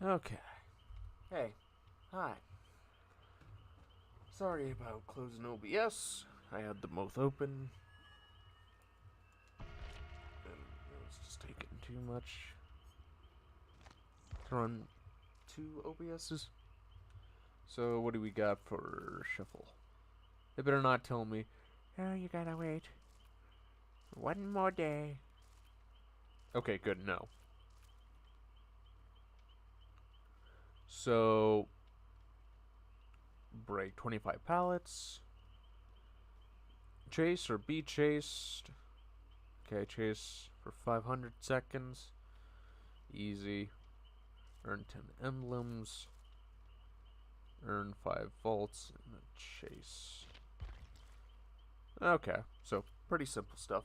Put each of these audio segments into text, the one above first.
Okay. Hey. Hi. Sorry about closing OBS. I had them both open. And it was just taking too much to run two OBSs. So what do we got for shuffle? They better not tell me, oh, you gotta wait one more day. Okay, good, no. So, break 25 pallets. Chase or be chased. Okay, chase for 500 seconds. Easy. Earn 10 emblems. Earn 5 volts in the chase. Okay, so pretty simple stuff.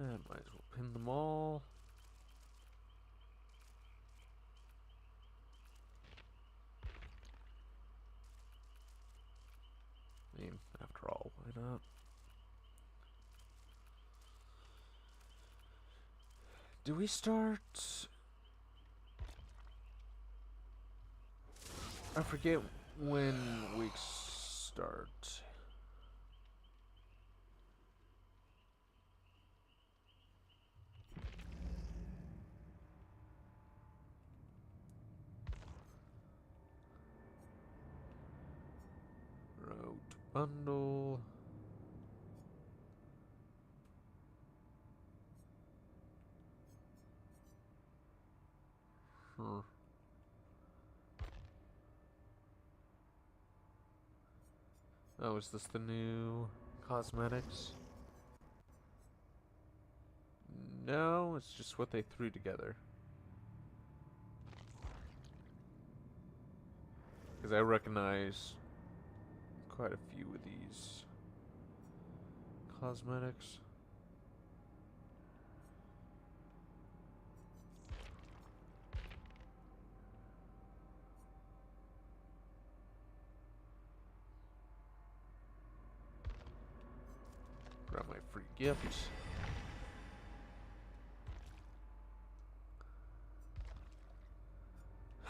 And might as well pin them all. I mean, after all, why not? Do we start? I forget when weeks start. Road bundle. Huh. Oh, is this the new cosmetics? No, it's just what they threw together. Because I recognize quite a few of these cosmetics. Grab my free gift.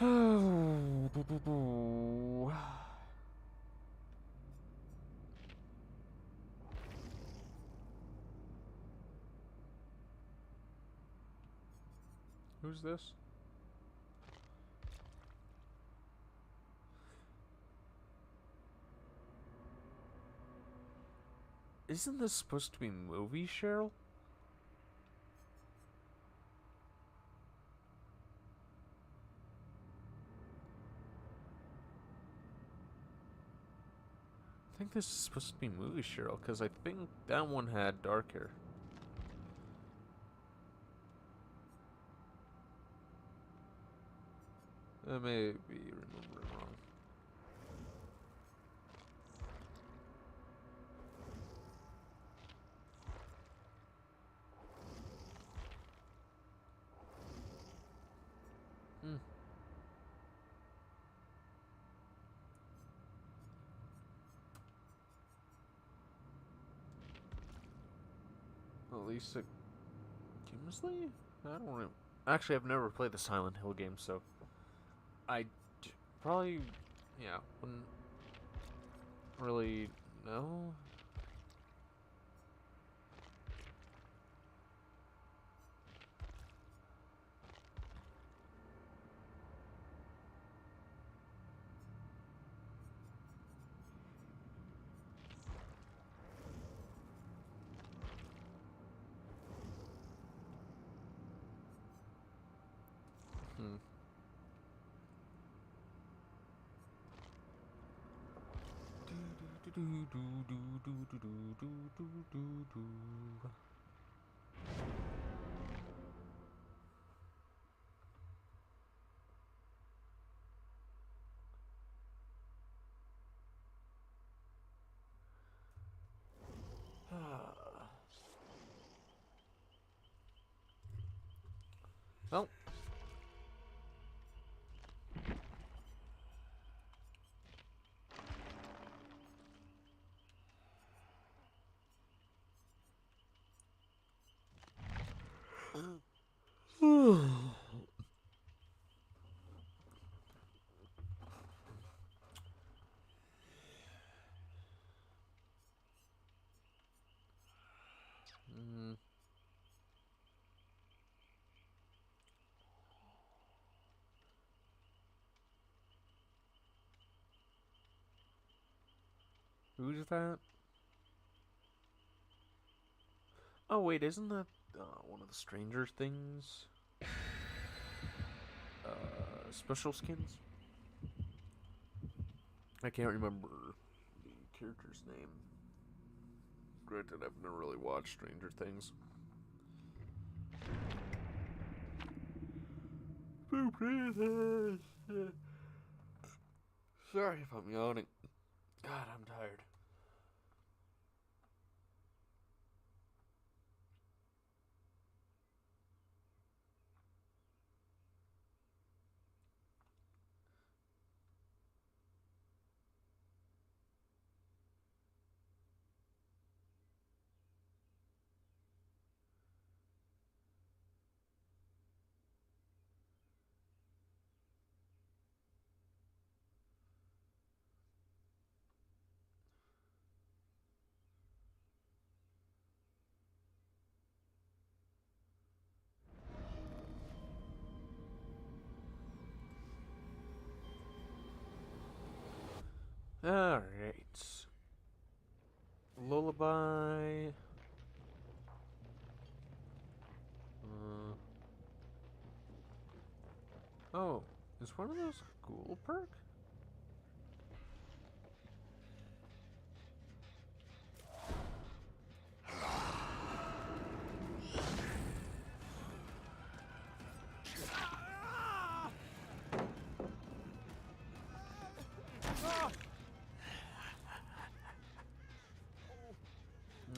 Oh, boo boo boo. Who's this? Isn't this supposed to be movie, Cheryl? I think this is supposed to be movie, Cheryl, because I think that one had dark hair. I may be remembering wrong. Hmm. Lisa Gimsley? I don't know. Actually, I've never played the Silent Hill game, so I probably, yeah, wouldn't really know. Hmm. Well. Mm. Who's that? Oh wait, isn't that one of the Stranger Things special skins? I can't remember the character's name. Granted, I've never really watched Stranger Things. Sorry if I'm yawning. God, I'm tired. Alright. Lullaby. Oh, is one of those a ghoul perk?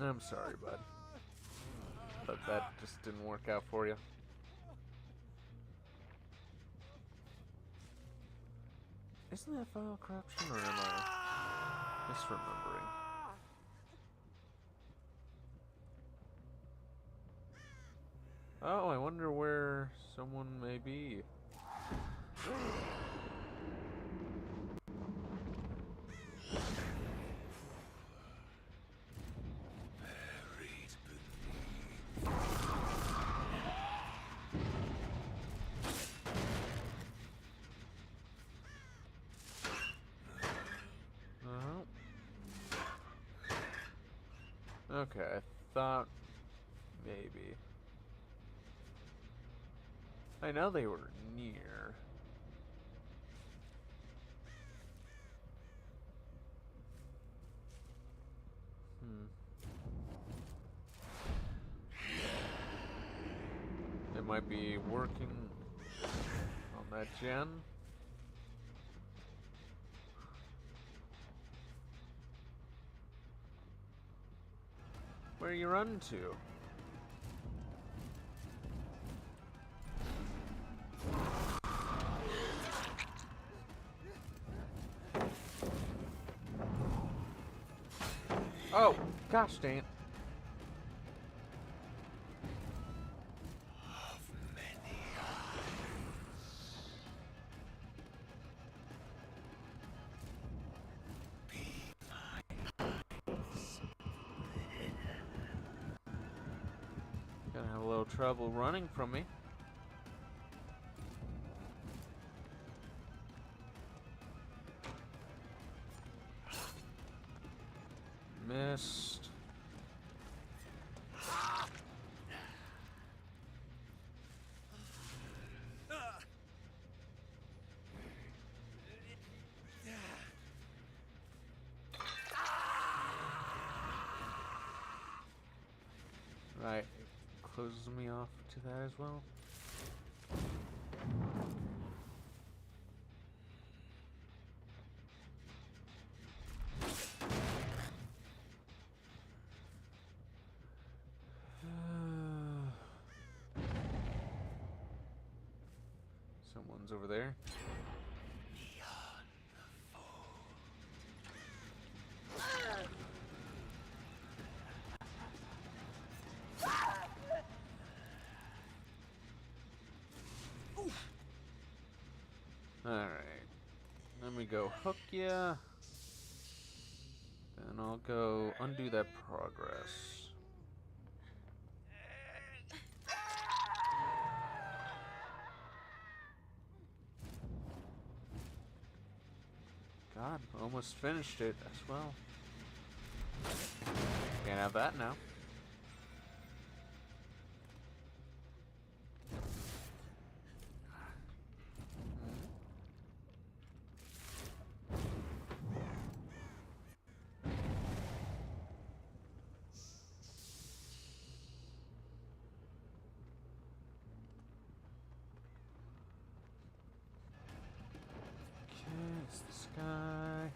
I'm sorry, bud. But that just didn't work out for you. Isn't that file corruption, or am I misremembering? Oh, I wonder where someone may be. Okay, I thought maybe. I know they were near. It might be working on that gen. Where you run to? Oh, gosh dang it. Gonna have a little trouble running from me. Missed. Right, it closes me off to that as well. Someone's over there. Alright. Let me go hook ya. Then I'll go undo that progress. God, almost finished it as well. Can't have that now. Okay, it's this guy.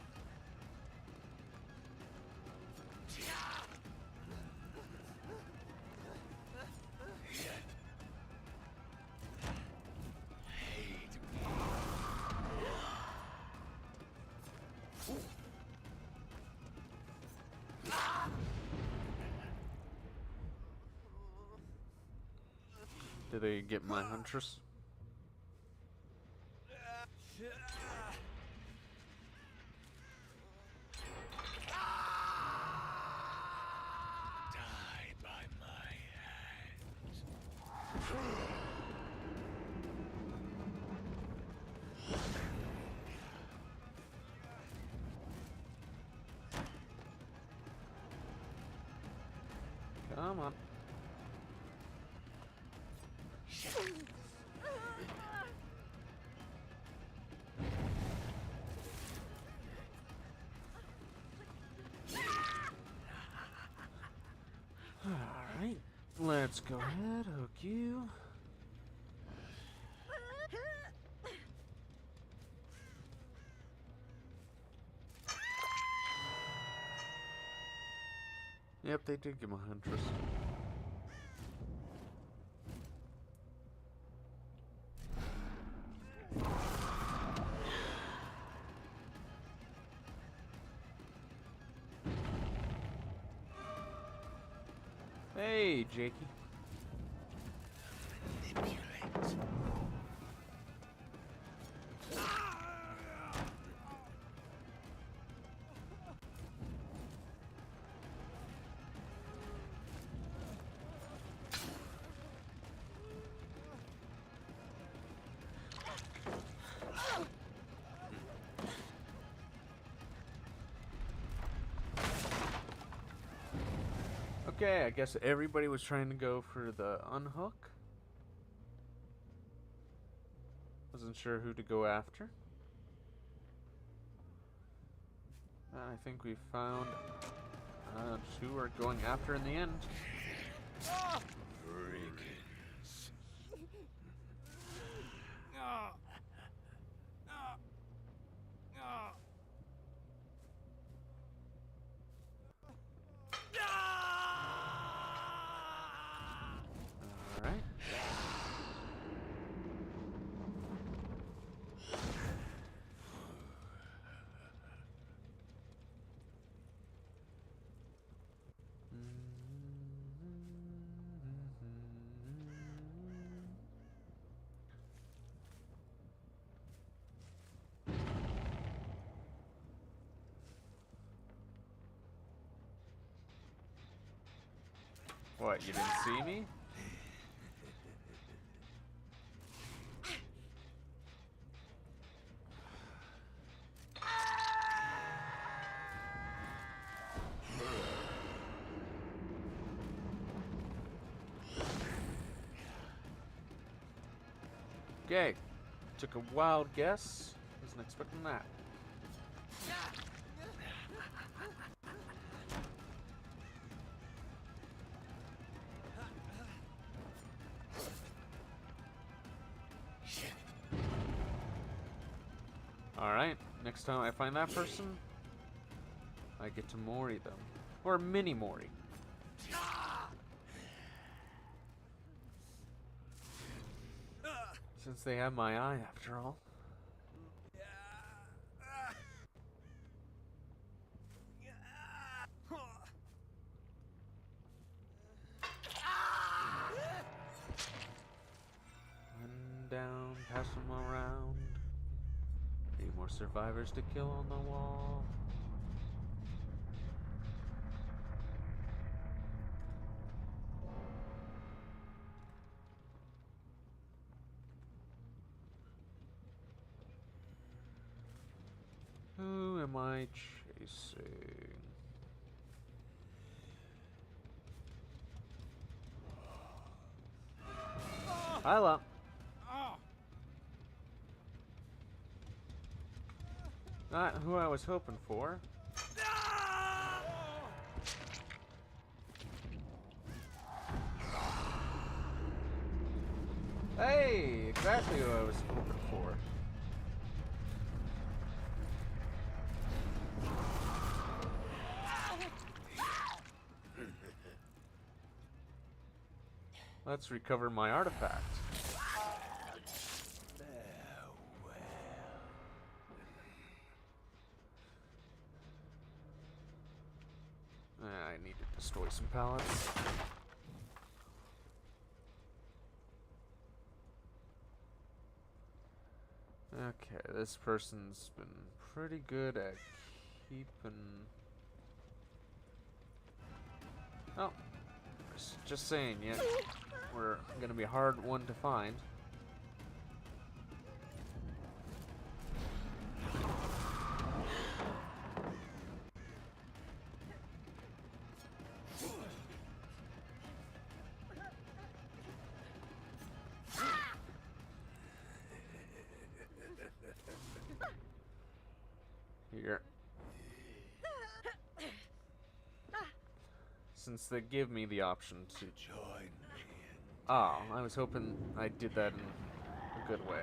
Did they get my huntress? Die by my hand. Come on. Alright, let's go ahead, hook you. Yep, they did get my huntress. Hey, Jakey. Manipulate. Okay, I guess everybody was trying to go for the unhook. Wasn't sure who to go after. I think we found who we're going after in the end. Brigands. Alright. What, you didn't see me? Okay, took a wild guess. Wasn't expecting that. Alright, next time I find that person, I get to Mori them. Or mini Mori. Since they have my eye, after all. One down, pass them around. 8 more survivors to kill on the wall. Who am I chasing? Hyla. Not who I was hoping for. Hey, exactly who I was hoping for. Let's recover my artifact. I need to destroy some pallets. Okay, this person's been pretty good at keeping... Oh, just saying, yeah. We're gonna be a hard one to find. Here. Since they give me the option to Join me. Oh, I was hoping I did that in a good way.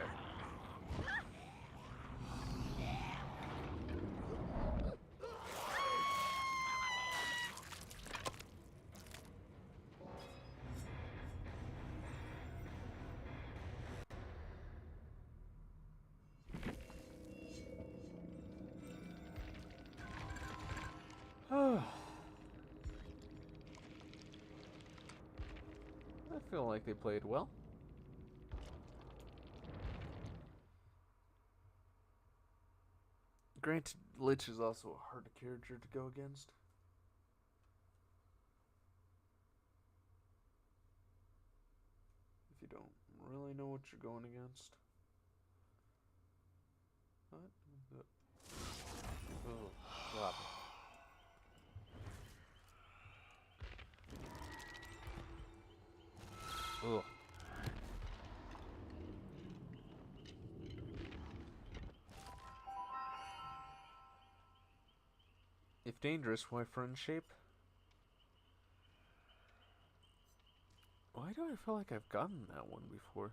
I feel like they played well. Granted, Lich is also a hard character to go against. If you don't really know what you're going against. What? Oh, God. Ugh. If dangerous, why friend shape? Why do I feel like I've gotten that one before?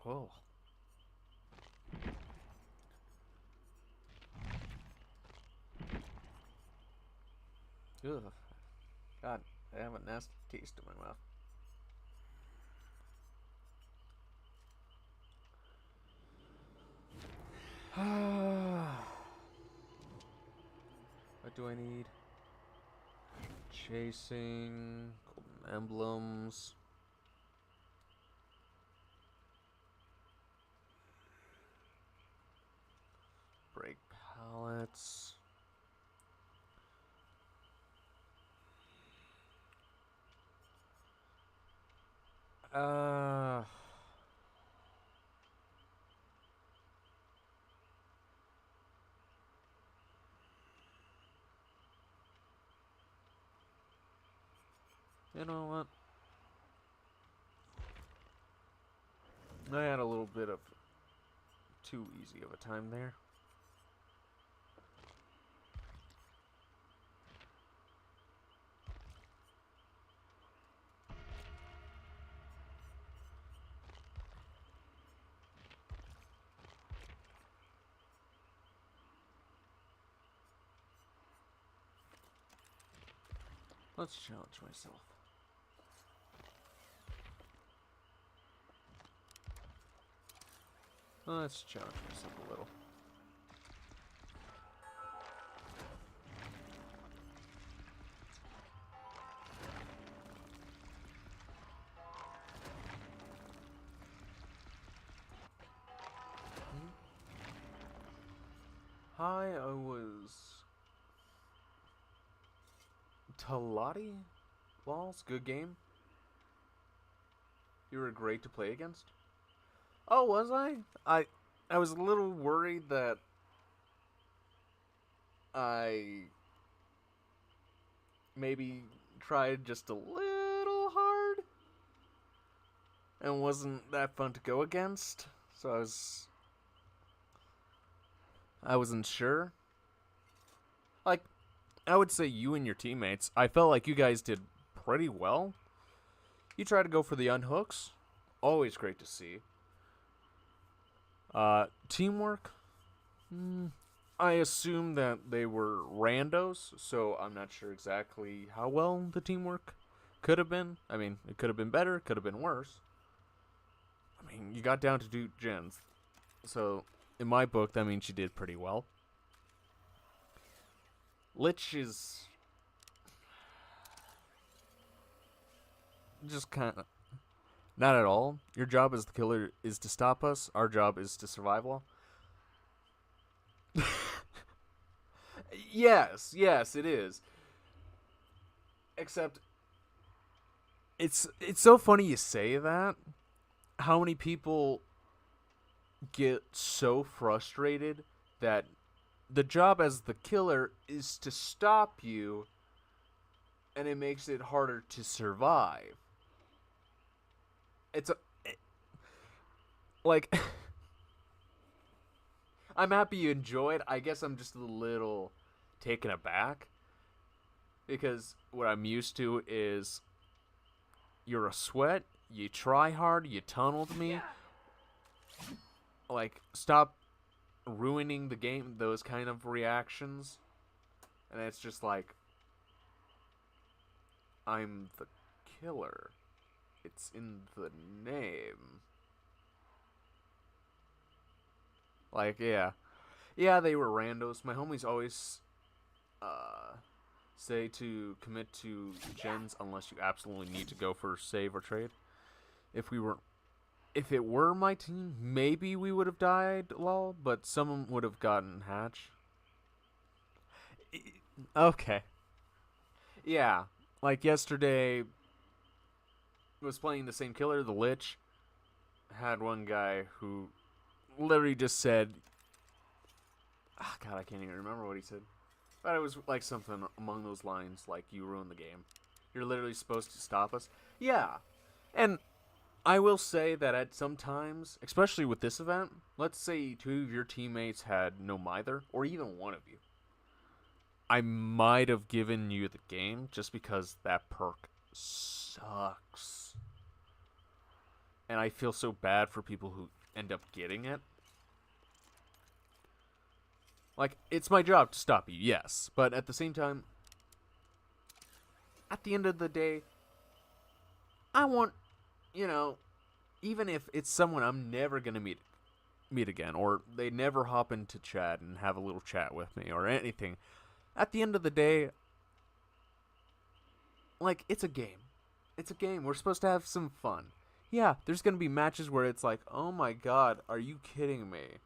Oh. Ugh. God, I have a nasty taste in my mouth. What do I need? Chasing, golden emblems. Break pallets. Uh You know what? I had a little bit of too easy of a time there. Let's challenge myself. Let's challenge myself a little. Hi, I was Talati Balls. Good game. You were great to play against. Oh, was I? I was a little worried that I maybe tried just a little hard and wasn't that fun to go against. So I wasn't sure. Like, I would say you and your teammates, I felt like you guys did pretty well. You tried to go for the unhooks. Always great to see. Teamwork? I assume that they were randos, so I'm not sure exactly how well the teamwork could have been. I mean, it could have been better, could have been worse. I mean, you got down to do gens. So, in my book, that means you did pretty well. Lich is just kind of not at all. Your job as the killer is to stop us. Our job is to survive well. Yes, it is. Except it's so funny you say that. How many people get so frustrated that the job as the killer is to stop you, and it makes it harder to survive. Like I'm happy you enjoyed. I guess I'm just a little taken aback because what I'm used to is you're a sweat, you try hard, you tunneled me. Like, stop ruining the game, those kind of reactions. And it's just like, I'm the killer. It's in the name. Like, yeah. Yeah, they were randos. My homies always say to commit to gens unless you absolutely need to go for save or trade. If it were my team, maybe we would have died, lol, but someone would have gotten hatch. Okay. Yeah. Like yesterday was playing the same killer, the Lich. Had one guy who literally just said, God, I can't even remember what he said. But it was like something among those lines, like, you ruined the game. You're literally supposed to stop us. Yeah. And I will say that at some times, especially with this event, let's say 2 of your teammates had no mither, or even one of you. I might have given you the game just because that perk sucks. And I feel so bad for people who end up getting it. Like, it's my job to stop you, yes. But at the same time, at the end of the day, I want, even if it's someone I'm never going to meet again, or they never hop into chat and have a little chat with me, or anything, at the end of the day, like, it's a game. It's a game. We're supposed to have some fun. Yeah, there's going to be matches where it's like, oh my god, are you kidding me?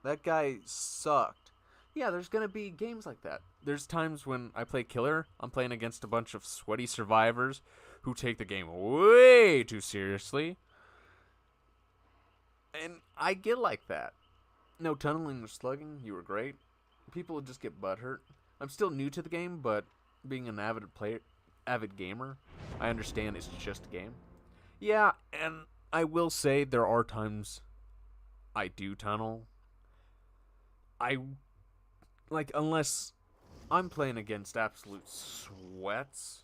That guy sucked. Yeah, there's going to be games like that. There's times when I play killer, I'm playing against a bunch of sweaty survivors who take the game way too seriously. And I get like that. No tunneling or slugging, you were great. People just get butthurt. I'm still new to the game, but being an avid gamer, I understand it's just a game. Yeah, and I will say there are times I do tunnel. Unless I'm playing against absolute sweats,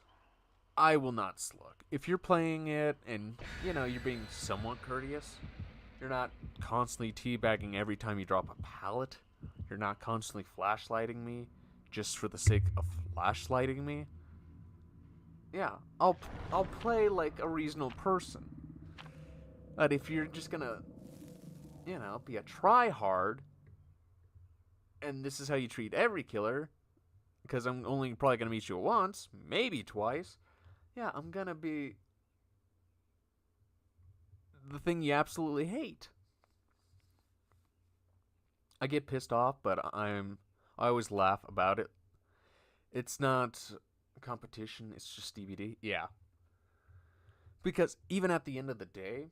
I will not slug. If you're playing it and, you're being somewhat courteous, you're not constantly teabagging every time you drop a pallet, you're not constantly flashlighting me just for the sake of flashlighting me, yeah, I'll play like a reasonable person. But if you're just gonna be a try-hard, and this is how you treat every killer, because I'm only probably going to meet you once, maybe twice, yeah, I'm going to be the thing you absolutely hate. I get pissed off, but I always laugh about it. It's not competition, it's just DBD. Yeah. Because even at the end of the day,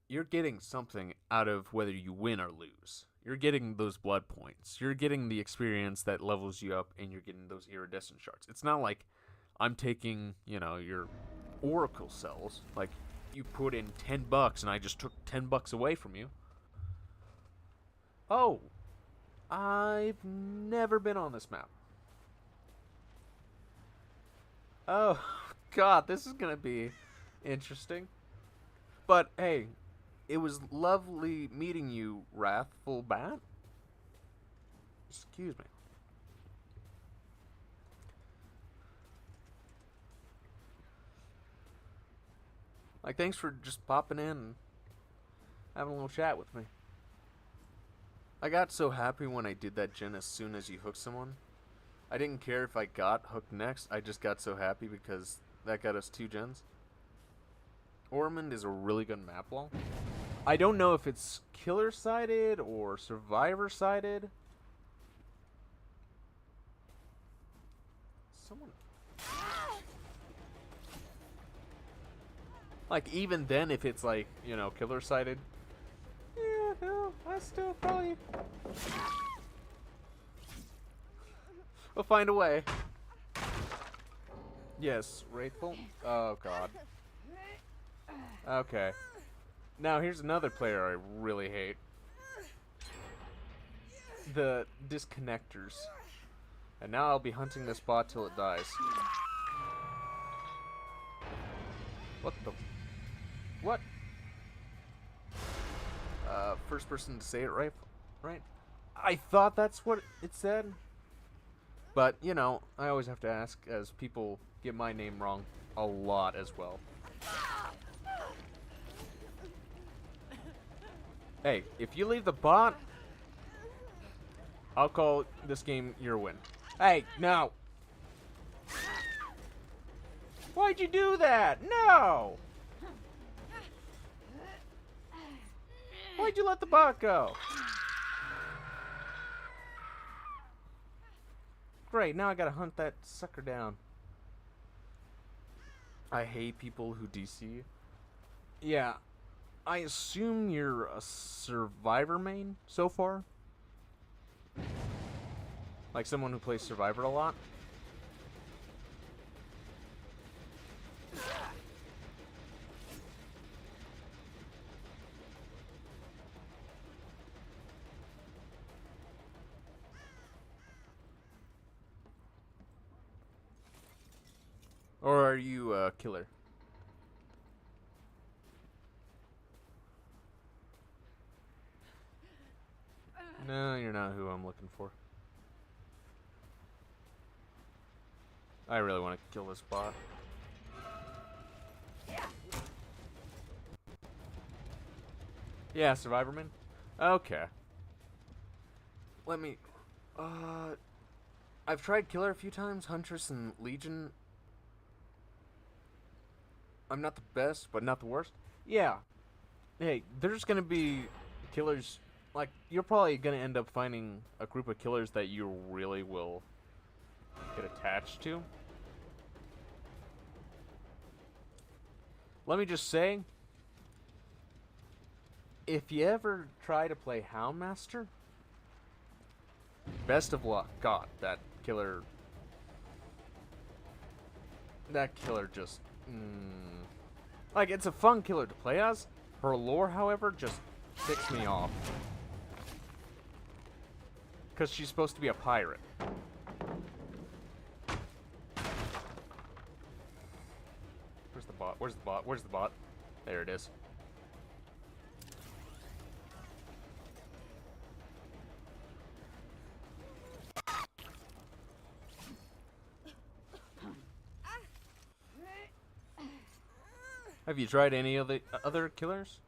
you're getting something out of whether you win or lose. You're getting those blood points. You're getting the experience that levels you up, and you're getting those iridescent shards. It's not like I'm taking, your oracle cells. Like, you put in $10 and I just took $10 away from you. Oh, I've never been on this map. Oh, God, this is going to be interesting. But, hey, it was lovely meeting you, Wrathful Bat. Excuse me. Like, thanks for just popping in and having a little chat with me. I got so happy when I did that gen as soon as you hooked someone. I didn't care if I got hooked next. I just got so happy because that got us 2 gens. Ormond is a really good map wall. I don't know if it's killer-sided or survivor-sided. Someone... Like, even then, if it's, like, killer-sided... Yeah, no, I still probably... We'll find a way. Yes, Wraithful. Oh, God. Okay. Now, here's another player I really hate. The disconnectors. And now I'll be hunting this bot till it dies. What the... What? First person to say it right? I thought that's what it said. But, I always have to ask, as people get my name wrong a lot as well. Hey, if you leave the bot, I'll call this game your win. Hey, no! Why'd you do that? No! Why'd you let the bot go? Great, now I gotta hunt that sucker down. I hate people who DC. Yeah, I assume you're a Survivor main so far? Like someone who plays Survivor a lot? Or are you a killer? No, you're not who I'm looking for. I really want to kill this bot. Yeah, Survivorman? Okay. Let me... I've tried Killer a few times, Huntress and Legion. I'm not the best, but not the worst. Yeah. Hey, there's gonna be killers... Like, you're probably gonna end up finding a group of killers that you really will get attached to. Let me just say, if you ever try to play Houndmaster, best of luck. God, that killer just... Like, it's a fun killer to play as. Her lore, however, just ticks me off. Because she's supposed to be a pirate. Where's the bot? Where's the bot? Where's the bot? There it is. Have you tried any of the other killers?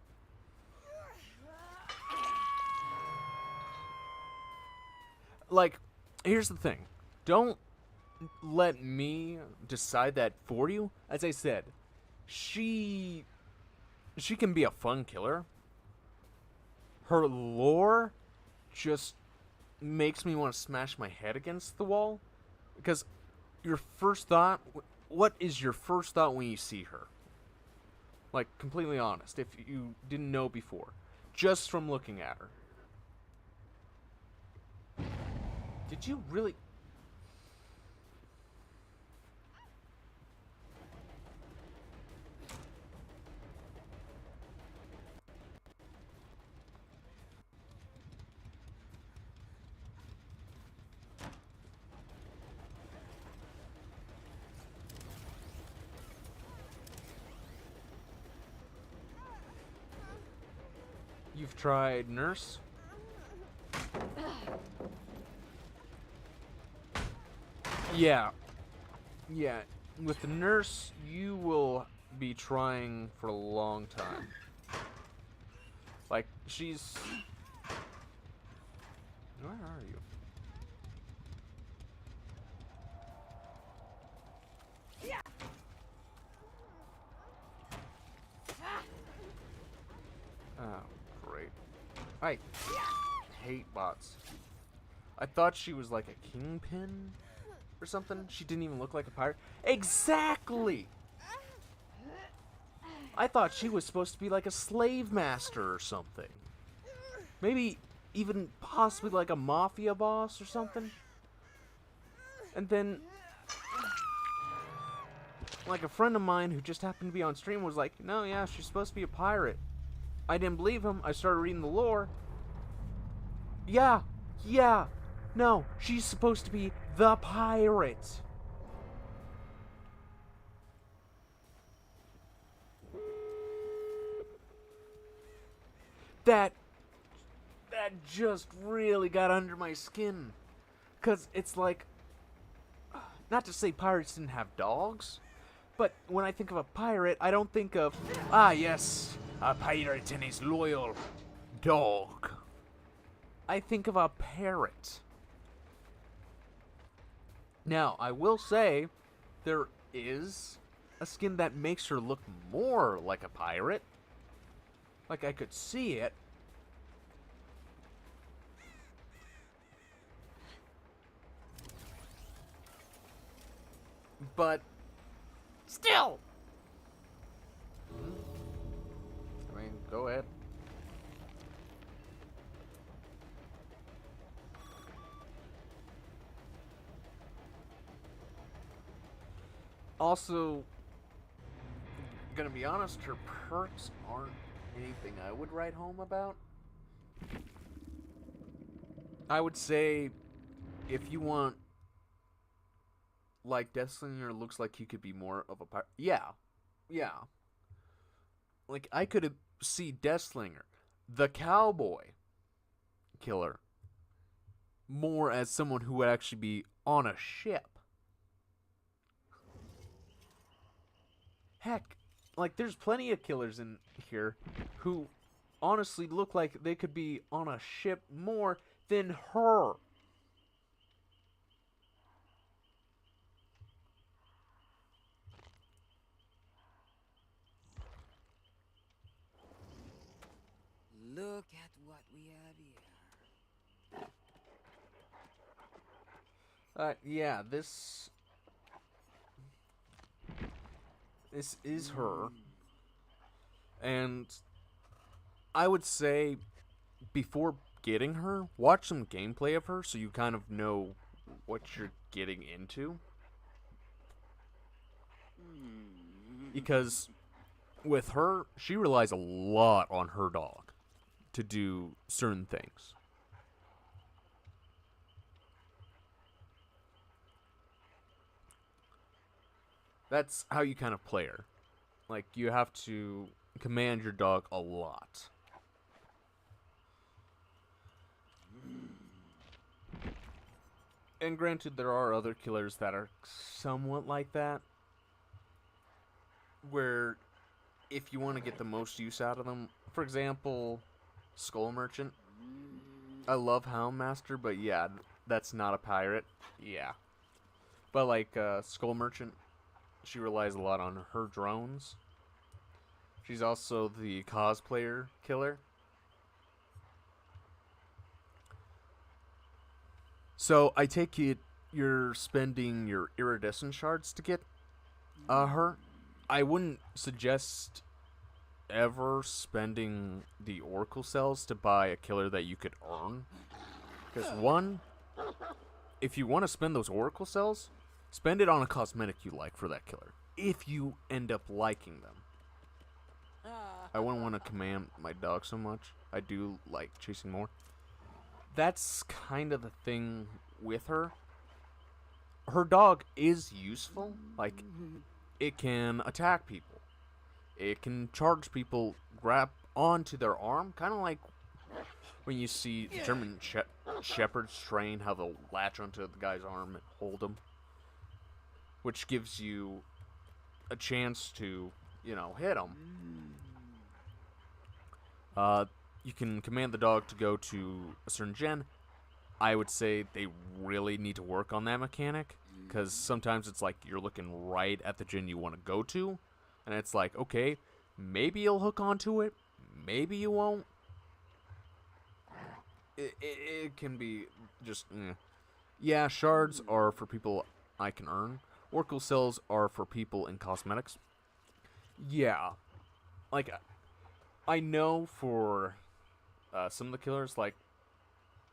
like, here's the thing. Don't let me decide that for you. As I said, she can be a fun killer. Her lore just makes me want to smash my head against the wall. Because your first thought, what is your first thought when you see her? Like, completely honest, if you didn't know before, just from looking at her. Did you really... You've tried nurse? Yeah. Yeah. With the nurse, you will be trying for a long time. Like, she's... Where are you? Oh, great. I hate bots. I thought she was like a kingpin or something. She didn't even look like a pirate. Exactly! I thought she was supposed to be like a slave master or something. Maybe even possibly like a mafia boss or something. And then, like, a friend of mine who just happened to be on stream was like, no, yeah, she's supposed to be a pirate. I didn't believe him. I started reading the lore. Yeah, no, she's supposed to be the pirate. That just really got under my skin. 'Cause it's like, not to say pirates didn't have dogs, but when I think of a pirate, I don't think of, ah, yes, a pirate and his loyal dog. I think of a parrot. Now, I will say, there is a skin that makes her look more like a pirate. Like, I could see it. But, still! I mean, go ahead. Also, gonna be honest, her perks aren't anything I would write home about. I would say, if you want, like, Deathslinger looks like he could be more of a pirate. Yeah. Like, I could see Deathslinger, the cowboy killer, more as someone who would actually be on a ship. Heck, like, there's plenty of killers in here who honestly look like they could be on a ship more than her. Look at what we have here. Yeah, this is her. And I would say, before getting her, watch some gameplay of her so you kind of know what you're getting into. Because with her, she relies a lot on her dog to do certain things. That's how you kind of play her. Like, you have to command your dog a lot. And granted, there are other killers that are somewhat like that, where if you want to get the most use out of them, for example, Skull Merchant. I love Houndmaster, but yeah, that's not a pirate. Yeah. But like Skull Merchant, she relies a lot on her drones. She's also the cosplayer killer. So I take it you're spending your iridescent shards to get her. I wouldn't suggest ever spending the oracle cells to buy a killer that you could earn. Because one, if you want to spend those oracle cells, spend it on a cosmetic you like for that killer. If you end up liking them. I wouldn't want to command my dog so much. I do like chasing more. That's kind of the thing with her. Her dog is useful. Like, it can attack people. It can charge people, grab onto their arm. Kind of like when you see German shepherds train, how they'll latch onto the guy's arm and hold him. Which gives you a chance to, hit him. You can command the dog to go to a certain gen. I would say they really need to work on that mechanic, because sometimes it's like you're looking right at the gen you want to go to, and it's like, okay, maybe you'll hook onto it, maybe you won't. It can be just, Yeah, shards are for people I can earn. Oracle cells are for people in cosmetics. Yeah. Like, I know for some of the killers, like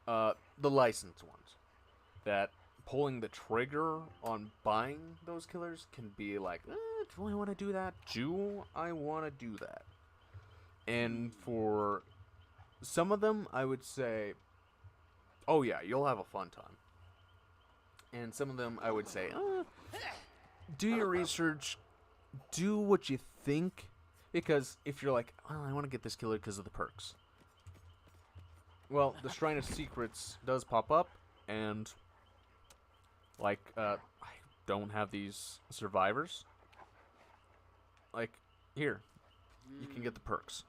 the licensed ones, that pulling the trigger on buying those killers can be like, do I want to do that? Do I want to do that? And for some of them, I would say, oh yeah, you'll have a fun time. And some of them, I would say, do your research, do what you think. Because if you're like, well, I want to get this killer because of the perks. Well, the Shrine of Secrets does pop up, and like, I don't have these survivors. Like, here, you can get the perks.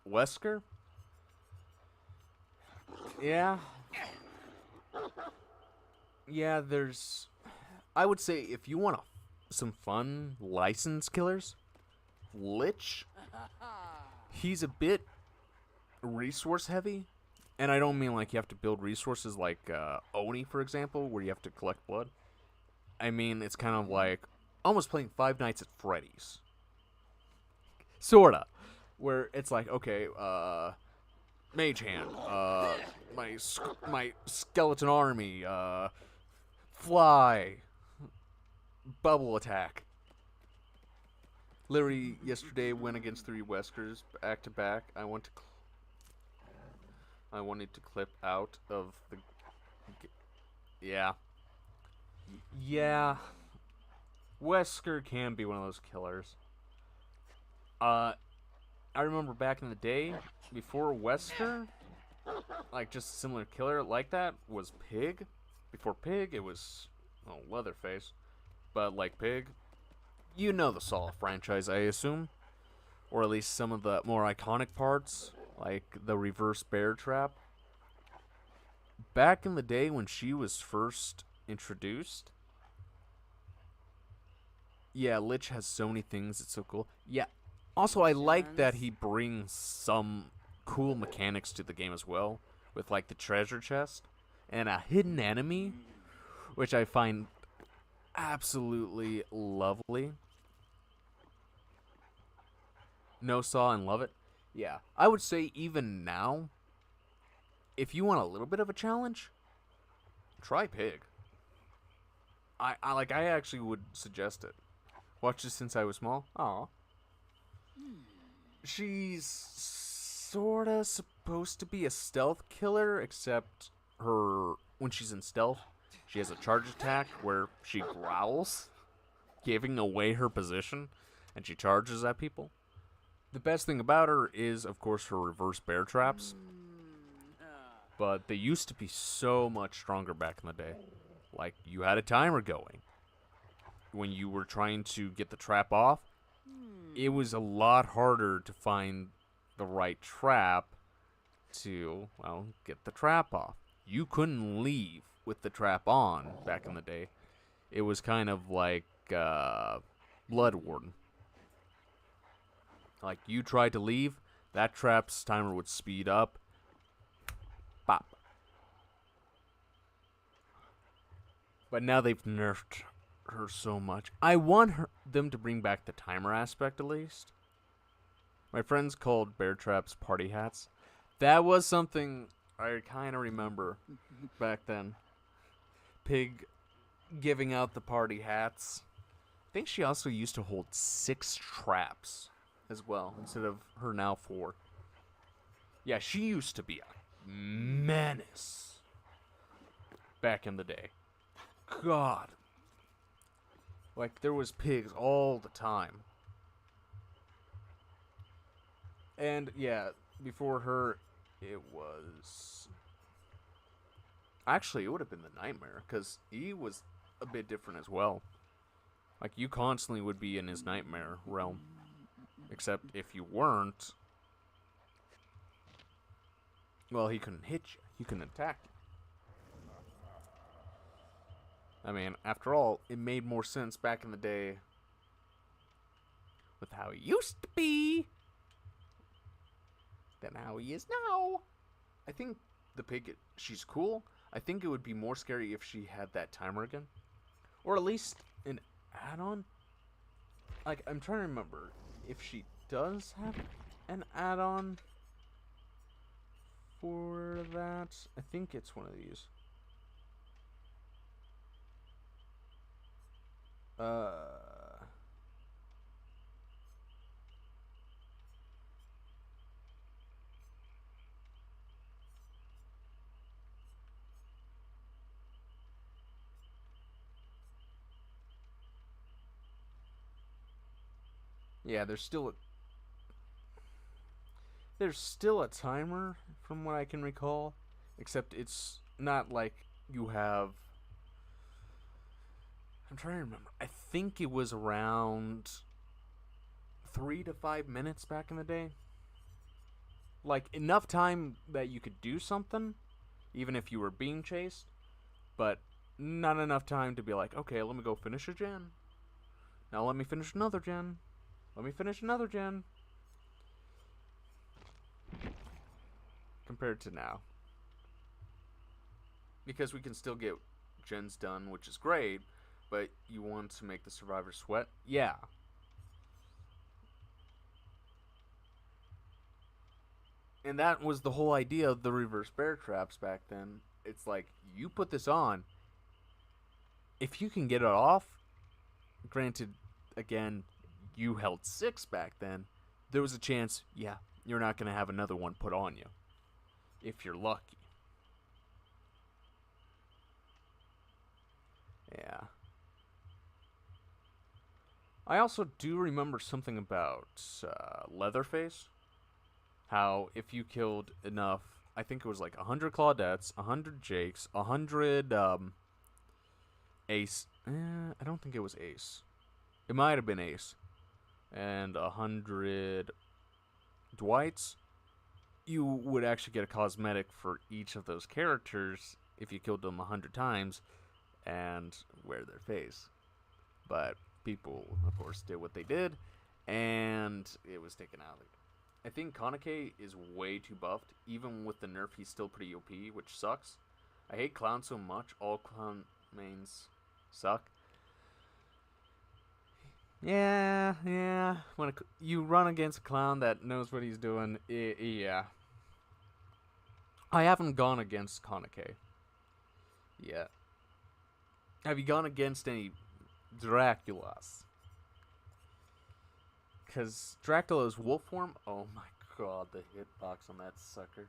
Wesker? Yeah. Yeah, there's... I would say if you want some fun license killers, Lich, he's a bit resource heavy. And I don't mean like you have to build resources like Oni, for example, where you have to collect blood. I mean, it's kind of like almost playing Five Nights at Freddy's. Sorta. Where it's like, okay, Mage Hand, my skeleton army, fly, bubble attack. Literally yesterday went against 3 Weskers back to back. I wanted to clip out of the. Yeah. Yeah. Wesker can be one of those killers. I remember back in the day, before Wesker, like just a similar killer like that was Pig. Before Pig, it was Leatherface. But like Pig, you know the Saw franchise, I assume. Or at least some of the more iconic parts, like the reverse bear trap. Back in the day when she was first introduced, yeah, Lich has so many things, it's so cool. Yeah, also I like that he brings some cool mechanics to the game as well, with like the treasure chest and a hidden enemy, which I find absolutely lovely. No Saw and love it. Yeah, I would say even now, if you want a little bit of a challenge, try Pig. I actually would suggest it. Watched it since I was small. Aw. She's sorta supposed to be a stealth killer, except when she's in stealth, she has a charge attack where she growls, giving away her position, and she charges at people. The best thing about her is, of course, her reverse bear traps. But they used to be so much stronger back in the day. Like, you had a timer going. When you were trying to get the trap off, it was a lot harder to find the right trap to, well, get the trap off. You couldn't leave with the trap on back in the day. It was kind of like Blood Warden. Like, you tried to leave, that trap's timer would speed up. Bop. But now they've nerfed her so much. I want them to bring back the timer aspect at least. My friends called bear traps party hats. That was something I kind of remember back then. Pig giving out the party hats. I think she also used to hold 6 traps as well, instead of her now 4. Yeah, she used to be a menace back in the day. God. Like, there was pigs all the time. And, yeah, before her, it was... Actually, it would have been the Nightmare, because he was a bit different as well. Like, you constantly would be in his Nightmare realm. Except if you weren't... Well, he couldn't hit you. He couldn't attack you. I mean, after all, it made more sense back in the day with how he used to be than how he is now. I think the pig, she's cool. I think it would be more scary if she had that timer again. Or at least an add-on. Like, I'm trying to remember if she does have an add-on for that. I think it's one of these. Yeah, there's still a timer from what I can recall, except it's not like you have... I'm trying to remember. I think it was around 3 to 5 minutes back in the day. Like, enough time that you could do something, even if you were being chased, but not enough time to be like, okay, let me go finish a gen. Now let me finish another gen. Let me finish another gen. Compared to now. Because we can still get gens done, which is great, but you want to make the survivor sweat? Yeah. And that was the whole idea of the reverse bear traps back then. It's like, you put this on. If you can get it off, granted, again, you held 6 back then, there was a chance, yeah, you're not going to have another one put on you. If you're lucky. Yeah. I also do remember something about Leatherface. How if you killed enough, I think it was like 100 Claudettes, 100 Jakes, 100 Ace. I don't think it was Ace. It might have been Ace. And 100 Dwights. You would actually get a cosmetic for each of those characters if you killed them 100 times and wear their face. But people, of course, did what they did, and it was taken out. I think Kaneki is way too buffed. Even with the nerf, he's still pretty OP, which sucks. I hate clowns so much. All clown mains suck. Yeah. When you run against a clown that knows what he's doing, yeah. I haven't gone against Kaneki yet. Have you gone against any Draculas? Because Dracula's wolf form, oh my god, the hitbox on that sucker.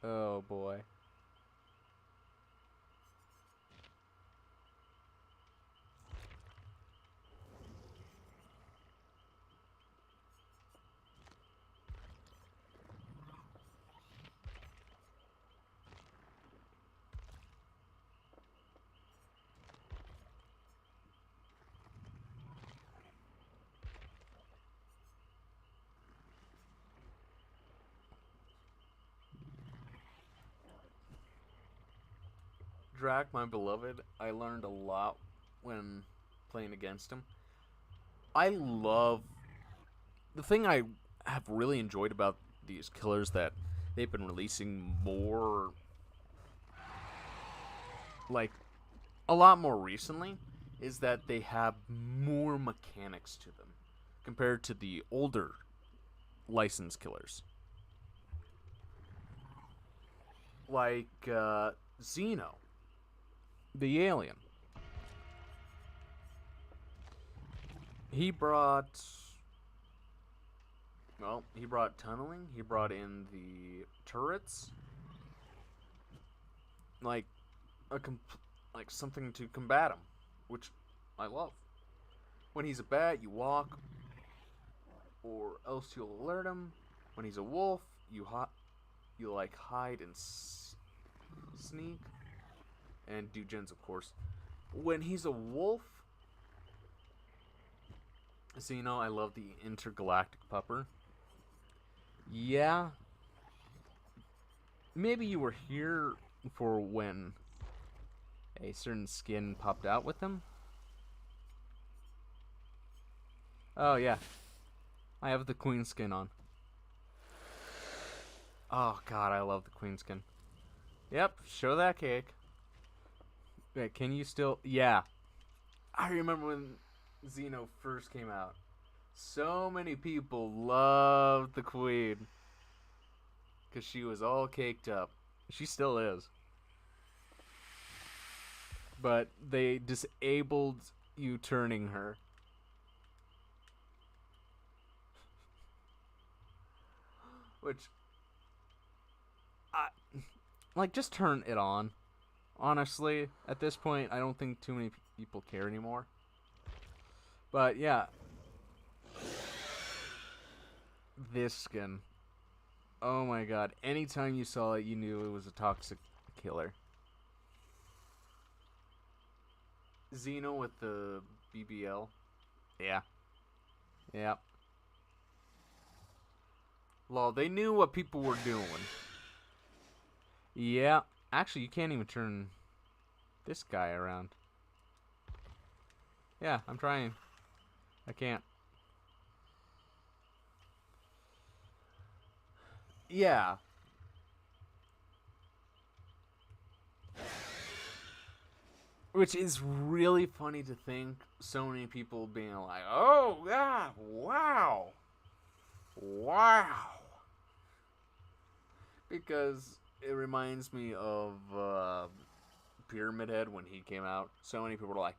Oh boy. Drac, my beloved, I learned a lot when playing against him. I love the thing I have really enjoyed about these killers that they've been releasing more, like a lot more recently, is that they have more mechanics to them compared to the older licensed killers. Like Xeno, the alien. He brought, well, he brought tunneling. He brought in the turrets, like like something to combat him, which I love. When he's a bat, you walk, or else you'll alert him. When he's a wolf, you like hide and sneak, and do gens, of course. When he's a wolf, so you know I love the intergalactic pupper. Yeah, maybe you were here for when a certain skin popped out with him. Oh yeah, I have the queen skin on. Oh god, I love the queen skin. Yep, show that cake. Wait, can you still? Yeah, I remember when Xeno first came out. So many people loved the queen because she was all caked up. She still is. But they disabled you turning her. Which, like, just turn it on. Honestly, at this point, I don't think too many people care anymore. But yeah, this skin. Oh my god. Anytime you saw it, you knew it was a toxic killer. Xeno with the BBL. Yeah. Yeah. Lol, they knew what people were doing. Yeah. Actually, you can't even turn this guy around. Yeah, I'm trying. I can't. Yeah. Which is really funny to think so many people being like, oh, yeah, wow. Wow. Because it reminds me of Pyramid Head when he came out. So many people were like,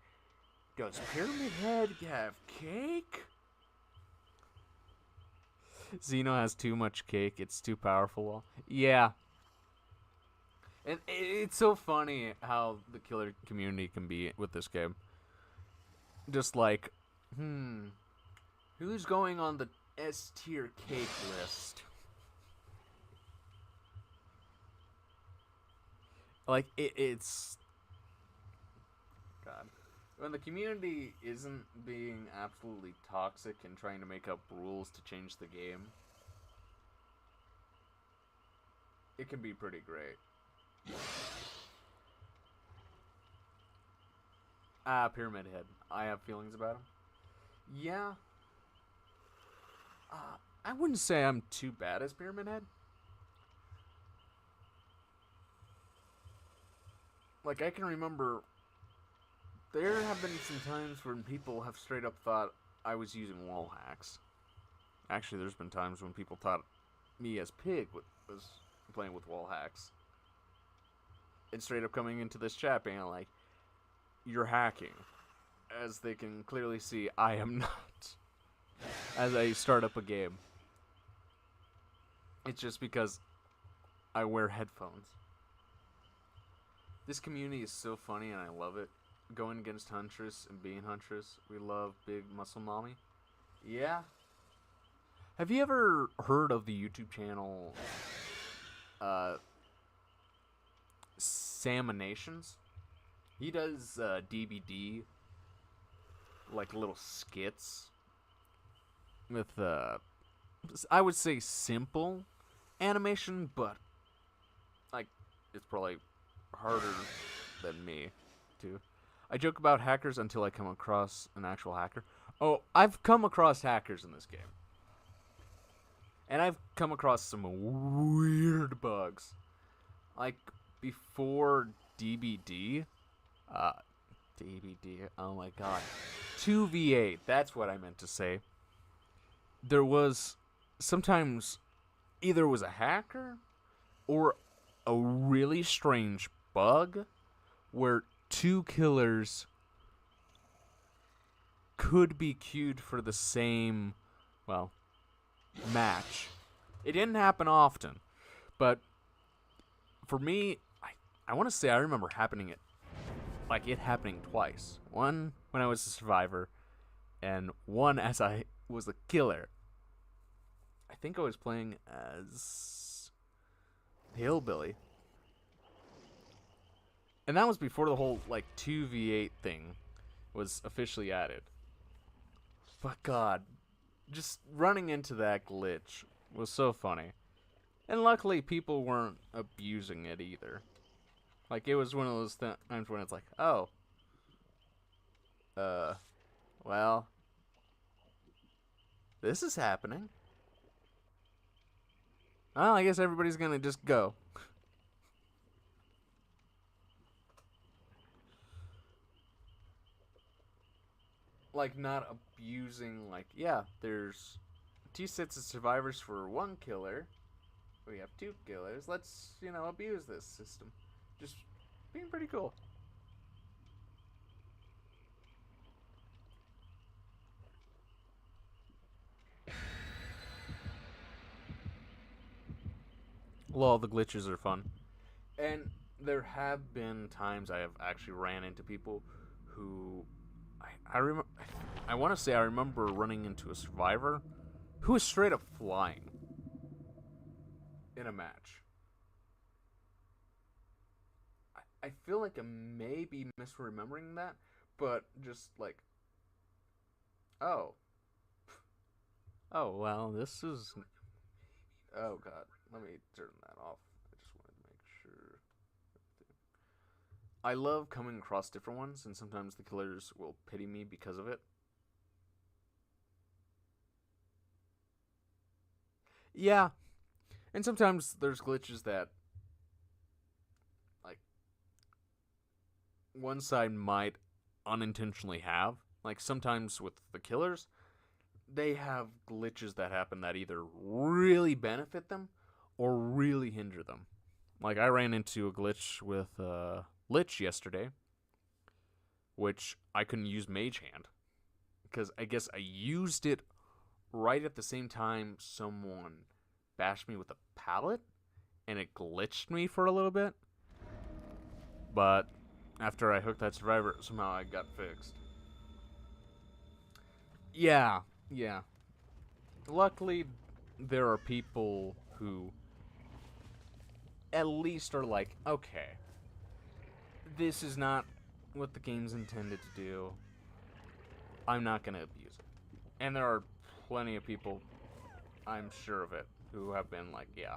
does Pyramid Head have cake? Xeno has too much cake. It's too powerful. Yeah. And it's so funny how the killer community can be with this game. Just like, who's going on the S tier cake list? Like, it's... God. When the community isn't being absolutely toxic and trying to make up rules to change the game, it can be pretty great. Pyramid Head. I have feelings about him. Yeah. I wouldn't say I'm too bad as Pyramid Head. Like, I can remember there have been some times when people have straight up thought I was using wall hacks. Actually, there's been times when people thought me as Pig was playing with wall hacks. And straight up coming into this chat being like, you're hacking. As they can clearly see, I am not. As I start up a game. It's just because I wear headphones. This community is so funny and I love it. Going against Huntress and being Huntress. We love Big Muscle Mommy. Yeah. Have you ever heard of the YouTube channel Salmonations? He does DBD, like little skits with I would say simple animation, but like it's probably harder than me, too. I joke about hackers until I come across an actual hacker. Oh, I've come across hackers in this game. And I've come across some weird bugs. Like, before DBD. DBD, oh my god. 2v8, that's what I meant to say. There was, sometimes, either it was a hacker, or a really strange bug, where 2 killers could be queued for the same, well, match. It didn't happen often, but for me, I want to say I remember it happening twice. One when I was a survivor, and one as I was a killer. I think I was playing as Hillbilly. And that was before the whole, 2v8 thing was officially added. But God, just running into that glitch was so funny. And luckily, people weren't abusing it either. It was one of those times when it's like, oh, well, this is happening. Well, I guess everybody's gonna just go. Not abusing, yeah, there's 2 sets of survivors for 1 killer. We have 2 killers. Let's, abuse this system. Just being pretty cool. Well, all the glitches are fun. And there have been times I have actually ran into people who I want to say I remember running into a survivor who was straight up flying in a match. I feel like I may be misremembering that, but just oh, well, this is, oh god, let me turn that off. I just wanted to make sure. I love coming across different ones, and sometimes the killers will pity me because of it. Yeah, and sometimes there's glitches that, one side might unintentionally have. Sometimes with the killers, they have glitches that happen that either really benefit them or really hinder them. I ran into a glitch with Lich yesterday, which I couldn't use Mage Hand, because I guess I used it right at the same time someone bashed me with a pallet, and it glitched me for a little bit. But after I hooked that survivor, somehow I got fixed. Yeah. Luckily, there are people who at least are like, okay, this is not what the game's intended to do. I'm not going to abuse it. And there are plenty of people, I'm sure of it, who have been like, yeah.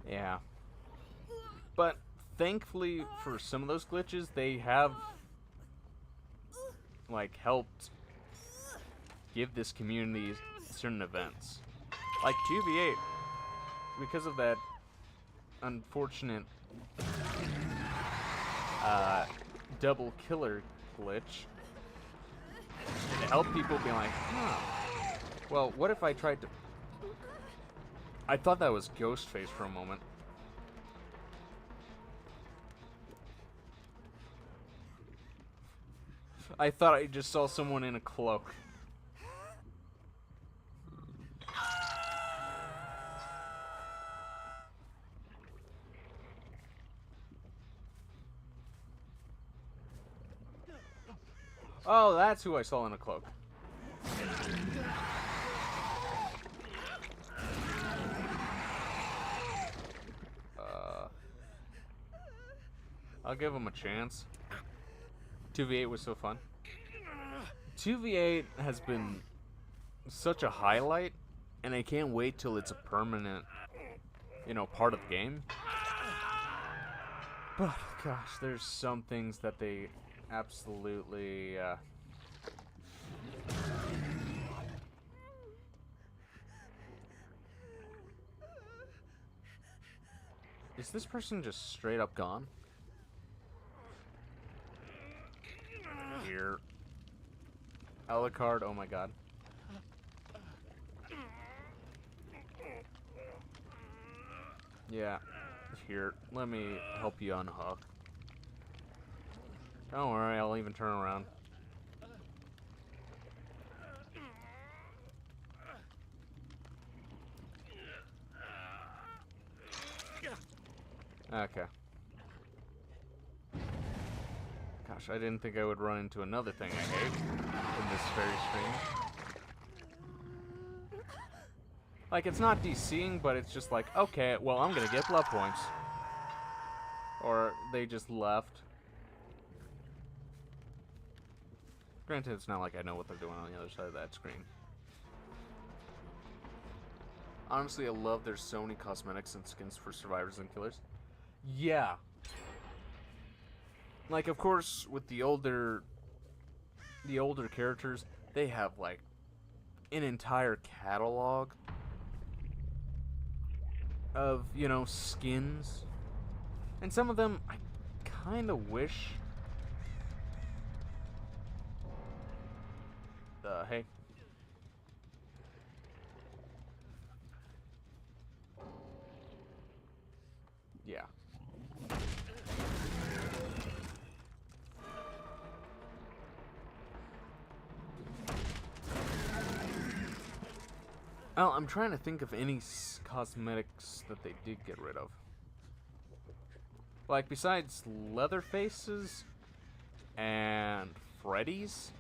Yeah. But thankfully for some of those glitches, they have helped give this community certain events. 2v8, because of that unfortunate double killer glitch, it helped people be like, huh, well, what if I tried to... I thought that was Ghostface for a moment. I thought I just saw someone in a cloak. Oh, that's who I saw in a cloak. I'll give them a chance. 2v8 was so fun. 2v8 has been such a highlight, and I can't wait till it's a permanent, you know, part of the game. But gosh, there's some things that they absolutely Is this person just straight up gone? Here. Alucard, oh my god. Yeah. Here, let me help you unhook. Don't worry, I'll even turn around. Okay. Gosh, I didn't think I would run into another thing I hate in this very stream. Like, it's not DCing, but it's just like, okay, well, I'm gonna get love points. Or they just left. Granted, it's not like I know what they're doing on the other side of that screen. Honestly, I love their Sony cosmetics and skins for survivors and killers. Yeah. Like, of course, with the older characters, they have, like, an entire catalog of, you know, skins. And some of them, I kind of wish... hey. Yeah. Well, I'm trying to think of any cosmetics that they did get rid of. Like, besides Leatherface's and Freddy's,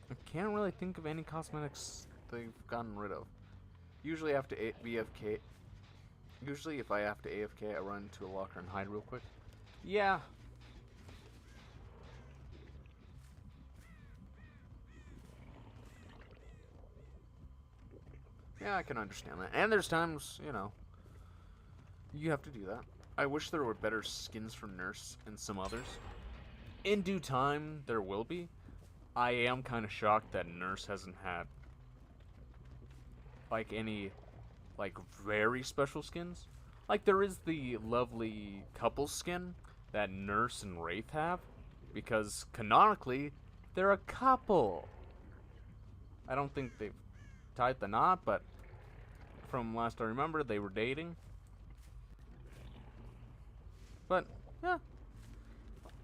I can't really think of any cosmetics they've gotten rid of. Usually after BFK, usually if I have to AFK, I run into a locker and hide real quick. Yeah. Yeah, I can understand that. And there's times, you know, you have to do that. I wish there were better skins for Nurse and some others. In due time, there will be. I am kind of shocked that Nurse hasn't had, like, any, like, very special skins. Like, there is the lovely couple skin that Nurse and Wraith have, because canonically, they're a couple. I don't think they've tied the knot, but from last I remember, they were dating. But, yeah,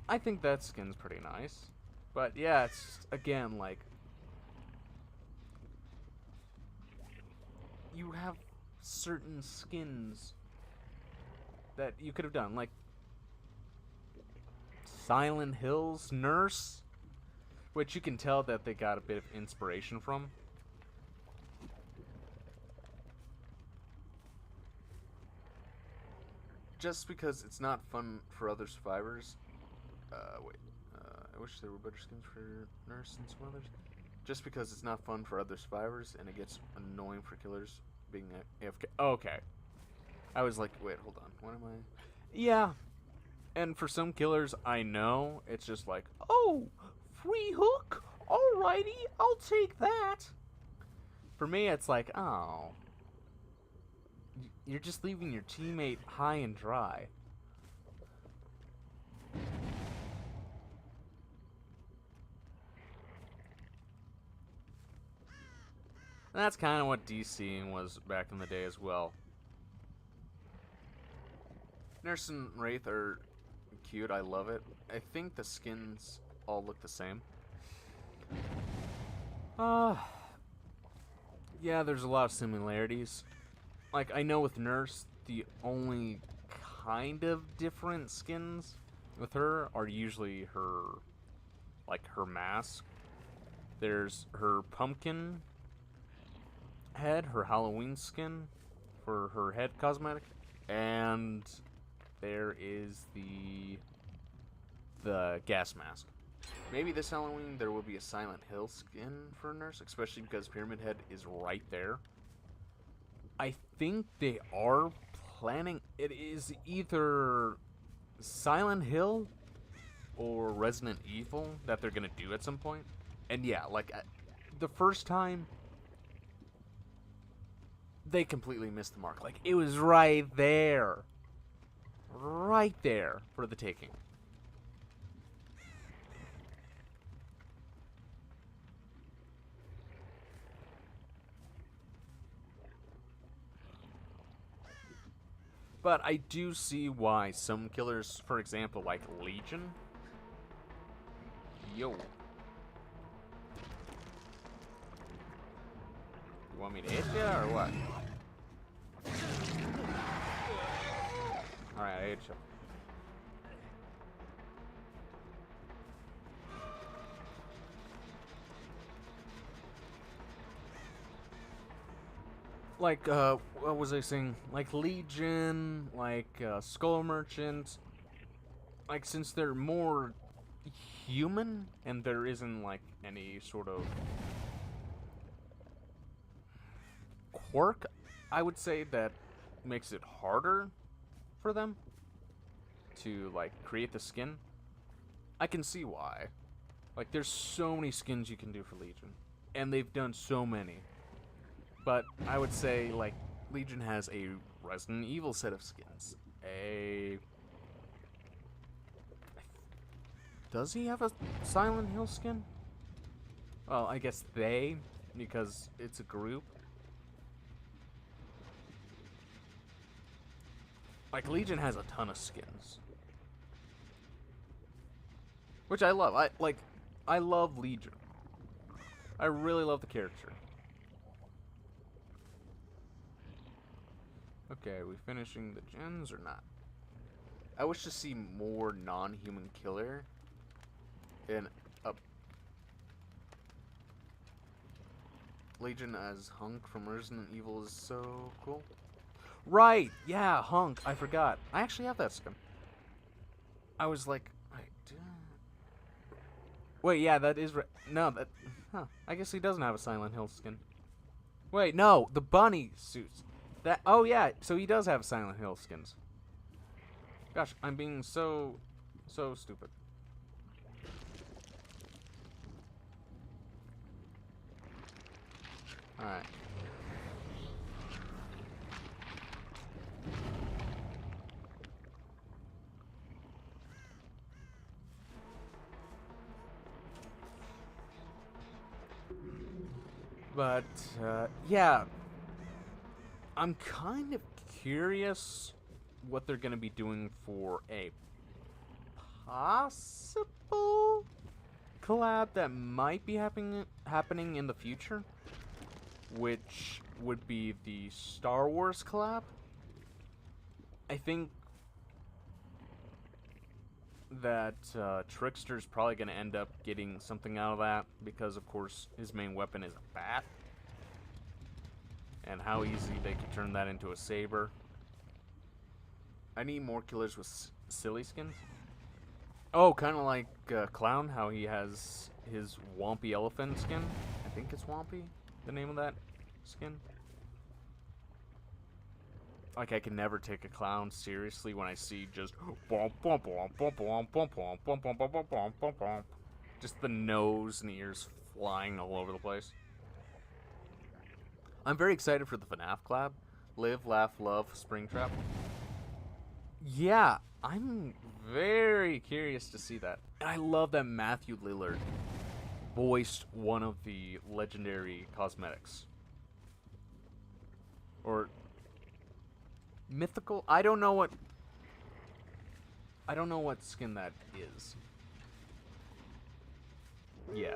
I think that skin's pretty nice. But, yeah, it's, again, like, you have certain skins that you could have done, like Silent Hills Nurse, which you can tell that they got a bit of inspiration from. Just because it's not fun for other survivors. I wish there were better skins for Nurse and some others. Just because it's not fun for other survivors and it gets annoying for killers being AFK. Oh, okay. I was like, wait, hold on. What am I? Yeah. And for some killers, I know it's just like, oh, free hook? Alrighty, I'll take that. For me, it's like, oh, you're just leaving your teammate high and dry. And that's kind of what DCing was back in the day as well. Nurse and Wraith are cute, I love it. I think the skins all look the same. Yeah, there's a lot of similarities. Like, I know with Nurse, the only kind of different skins with her are usually her, like, her mask. There's her pumpkin head, her Halloween skin for her head cosmetic, and there is the gas mask. Maybe this Halloween there will be a Silent Hill skin for a nurse, especially because Pyramid Head is right there. I think they are planning. It is either Silent Hill or Resident Evil that they're gonna do at some point. And yeah, like the first time, they completely missed the mark. Like it was right there for the taking. But I do see why some killers, for example, like Legion. Yo. You want me to hit you or what? Alright, I hit you. Like, what was I saying? Like Legion, like, Skull Merchant. Like, since they're more human, and there isn't, like, any sort of quirk, I would say that makes it harder for them to, like, create the skin. I can see why. Like, there's so many skins you can do for Legion. And they've done so many. But I would say, like, Legion has a Resident Evil set of skins. Does he have a Silent Hill skin? Well, I guess they, because it's a group. Like, Legion has a ton of skins. Which I love. I love Legion. I really love the character. Okay, are we finishing the gens or not? I wish to see more non-human killer in a Legion as Hunk from Resident Evil is so cool. Right, yeah, Hunk. I forgot. I actually have that skin. I was like, wait, yeah, that is no, that. Huh? I guess he doesn't have a Silent Hill skin. Wait, no, the bunny suits. That. Oh yeah, so he does have Silent Hill skins. Gosh, I'm being so stupid. All right. But, yeah. I'm kind of curious what they're going to be doing for a possible collab that might be happening in the future, which would be the Star Wars collab. I think that Trickster's probably going to end up getting something out of that because, of course, his main weapon is a bat. And how easy they could turn that into a saber. I need more killers with silly skins. Oh, kind of like Clown, how he has his Wompy Elephant skin. I think it's Wompy, the name of that skin. Like, I can never take a Clown seriously when I see just just the nose and ears flying all over the place. I'm very excited for the FNAF collab. Live, Laugh, Love, Springtrap. Yeah, I'm very curious to see that. And I love that Matthew Lillard voiced one of the legendary cosmetics. Or mythical? I don't know what skin that is. Yeah,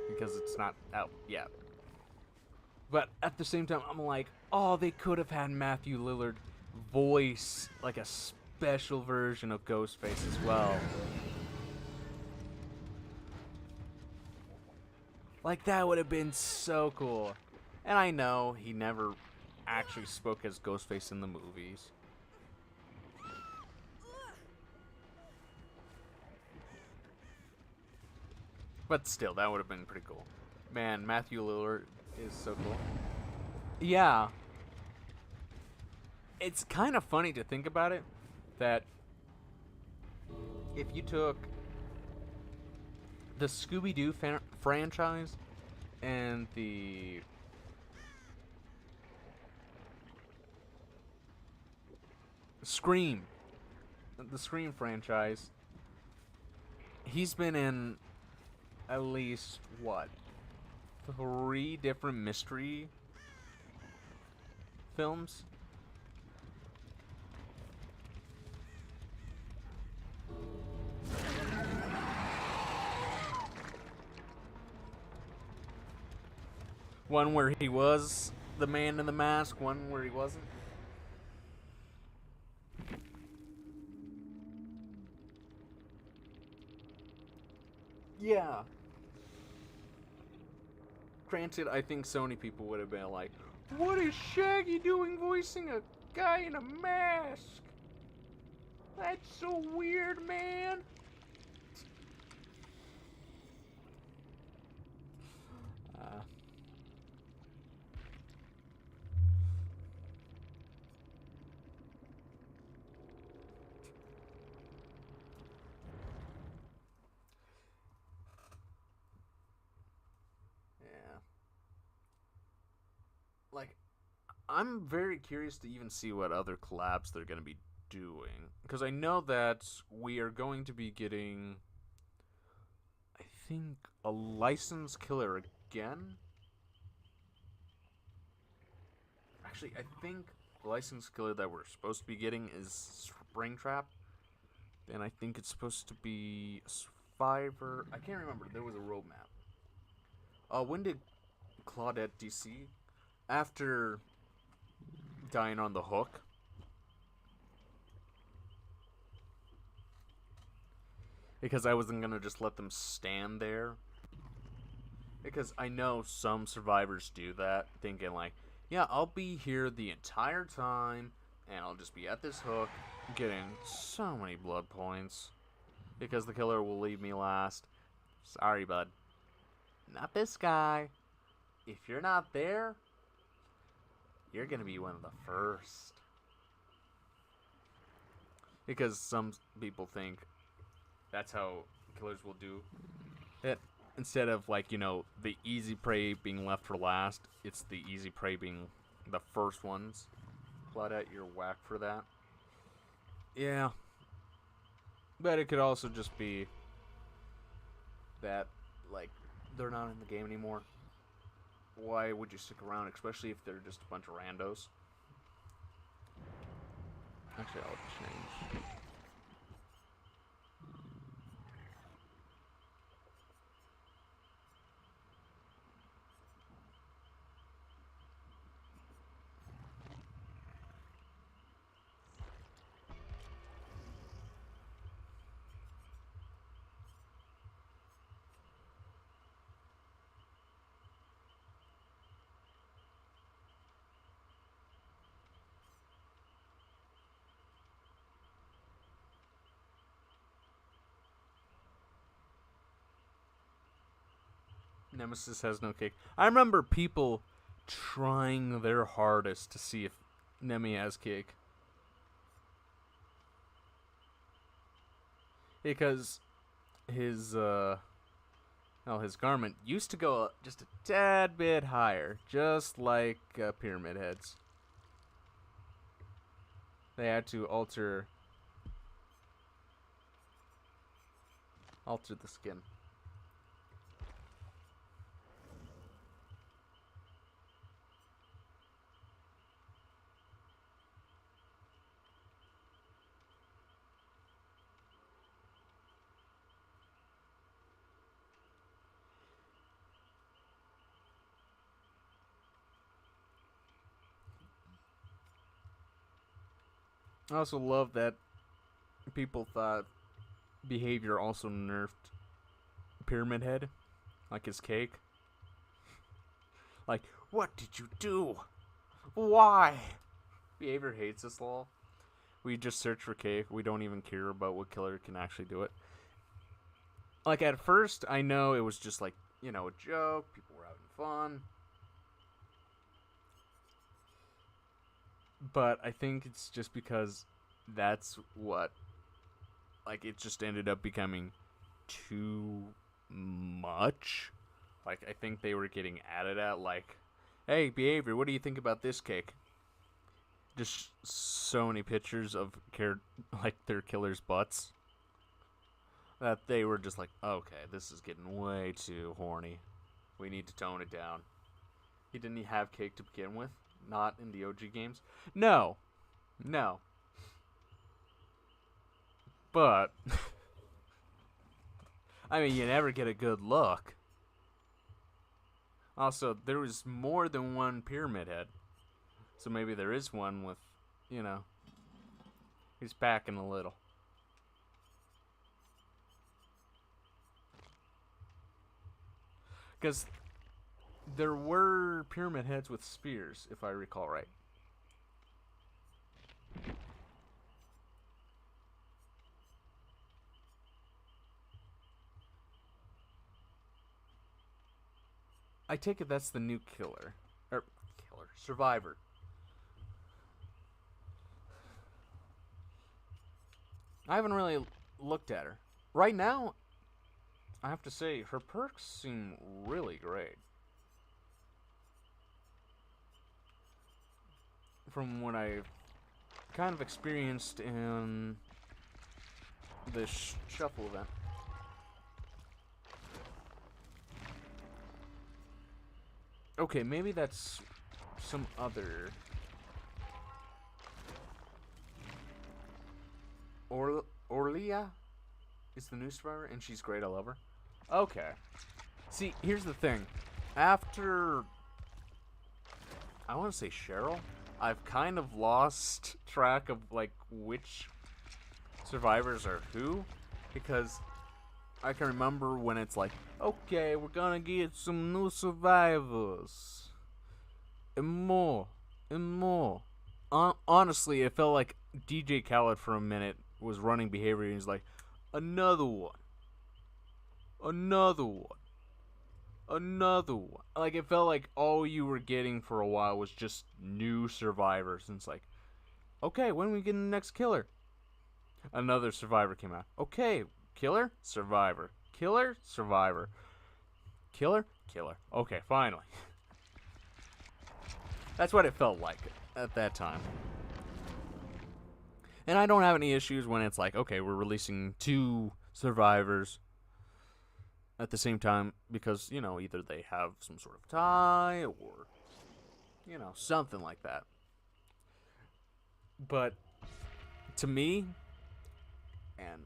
because it's not out yet. But at the same time, I'm like, oh, they could have had Matthew Lillard voice like a special version of Ghostface as well. Like, that would have been so cool. And I know he never actually spoke as Ghostface in the movies. But still, that would have been pretty cool. Man, Matthew Lillard is so cool. Yeah. It's kind of funny to think about it, that if you took the Scooby-Doo franchise and the Scream, franchise, he's been in at least, what, 3 different mystery films? One where he was the man in the mask, one where he wasn't. Yeah. Granted, I think Sony people would have been like, what is Shaggy doing voicing a guy in a mask? That's so weird, man. Yeah. Like, I'm very curious to even see what other collabs they're going to be doing. Because I know that we are going to be getting, I think, a licensed killer again. Actually, I think the licensed killer that we're supposed to be getting is Springtrap. And I think it's supposed to be Survivor. I can't remember. There was a roadmap. When did Claudette DC? After dying on the hook. Because I wasn't going to just let them stand there. Because I know some survivors do that, thinking like, yeah, I'll be here the entire time, and I'll just be at this hook, getting so many blood points. Because the killer will leave me last. Sorry, bud. Not this guy. If you're not there, you're going to be one of the first. Because some people think that's how killers will do it. Instead of, like, you know, the easy prey being left for last, it's the easy prey being the first ones. Claudette, you're whack for that. Yeah. But it could also just be that, like, they're not in the game anymore. Why would you stick around, especially if they're just a bunch of randos? Actually, I'll change. Nemesis has no cake. I remember people trying their hardest to see if Nemi has cake. Because his his garment used to go just a tad bit higher, just like Pyramid Head's. They had to alter the skin. I also love that people thought Behavior also nerfed Pyramid Head, like his cake. Like, what did you do? Why? Behavior hates this law. We just search for cake. We don't even care about what killer can actually do it. like, at first, I know it was just, like, you know, a joke. People were having fun. But I think it's just because that's what, like, it just ended up becoming too much. Like, I think they were getting added at, like, hey, Behavior, what do you think about this cake? Just so many pictures of, like, their killers' butts. That they were just like, okay, this is getting way too horny. We need to tone it down. He didn't have cake to begin with. Not in the OG games. No. But, I mean, you never get a good look. Also, there was more than one Pyramid Head. So maybe there is one with, you know, he's packing a little. Because there were Pyramid Heads with spears, if I recall right. I take it that's the new killer. Survivor. I haven't really looked at her. Right now, I have to say, her perks seem really great. From what I've kind of experienced in this shuffle event. Okay, maybe that's some other... Orlia is the new survivor, and she's great, I love her. Okay. See, here's the thing. After... I want to say Cheryl? I've kind of lost track of, like, which survivors are who. Because I can remember when it's like, okay, we're gonna get some new survivors. And more. Honestly, it felt like DJ Khaled for a minute was running Behavior, and he's like, another one. Like, it felt like all you were getting for a while was just new survivors. And it's like, okay, when are we getting the next killer? Another survivor came out. Okay, killer, survivor. Killer, survivor. Killer. Okay, finally. That's what it felt like at that time. And I don't have any issues when it's like, okay, we're releasing 2 survivors at the same time because, you know, either they have some sort of tie or, you know, something like that. But to me, and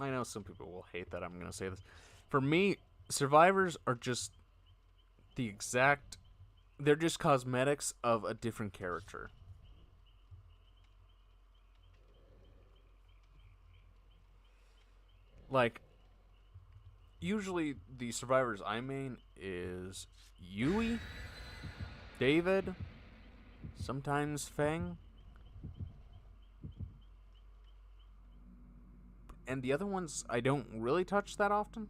I know some people will hate that I'm going to say this, for me, survivors are just the exact, they're just cosmetics of a different character. Like, usually the survivors I main is Yui, David, sometimes Fang, and the other ones I don't really touch that often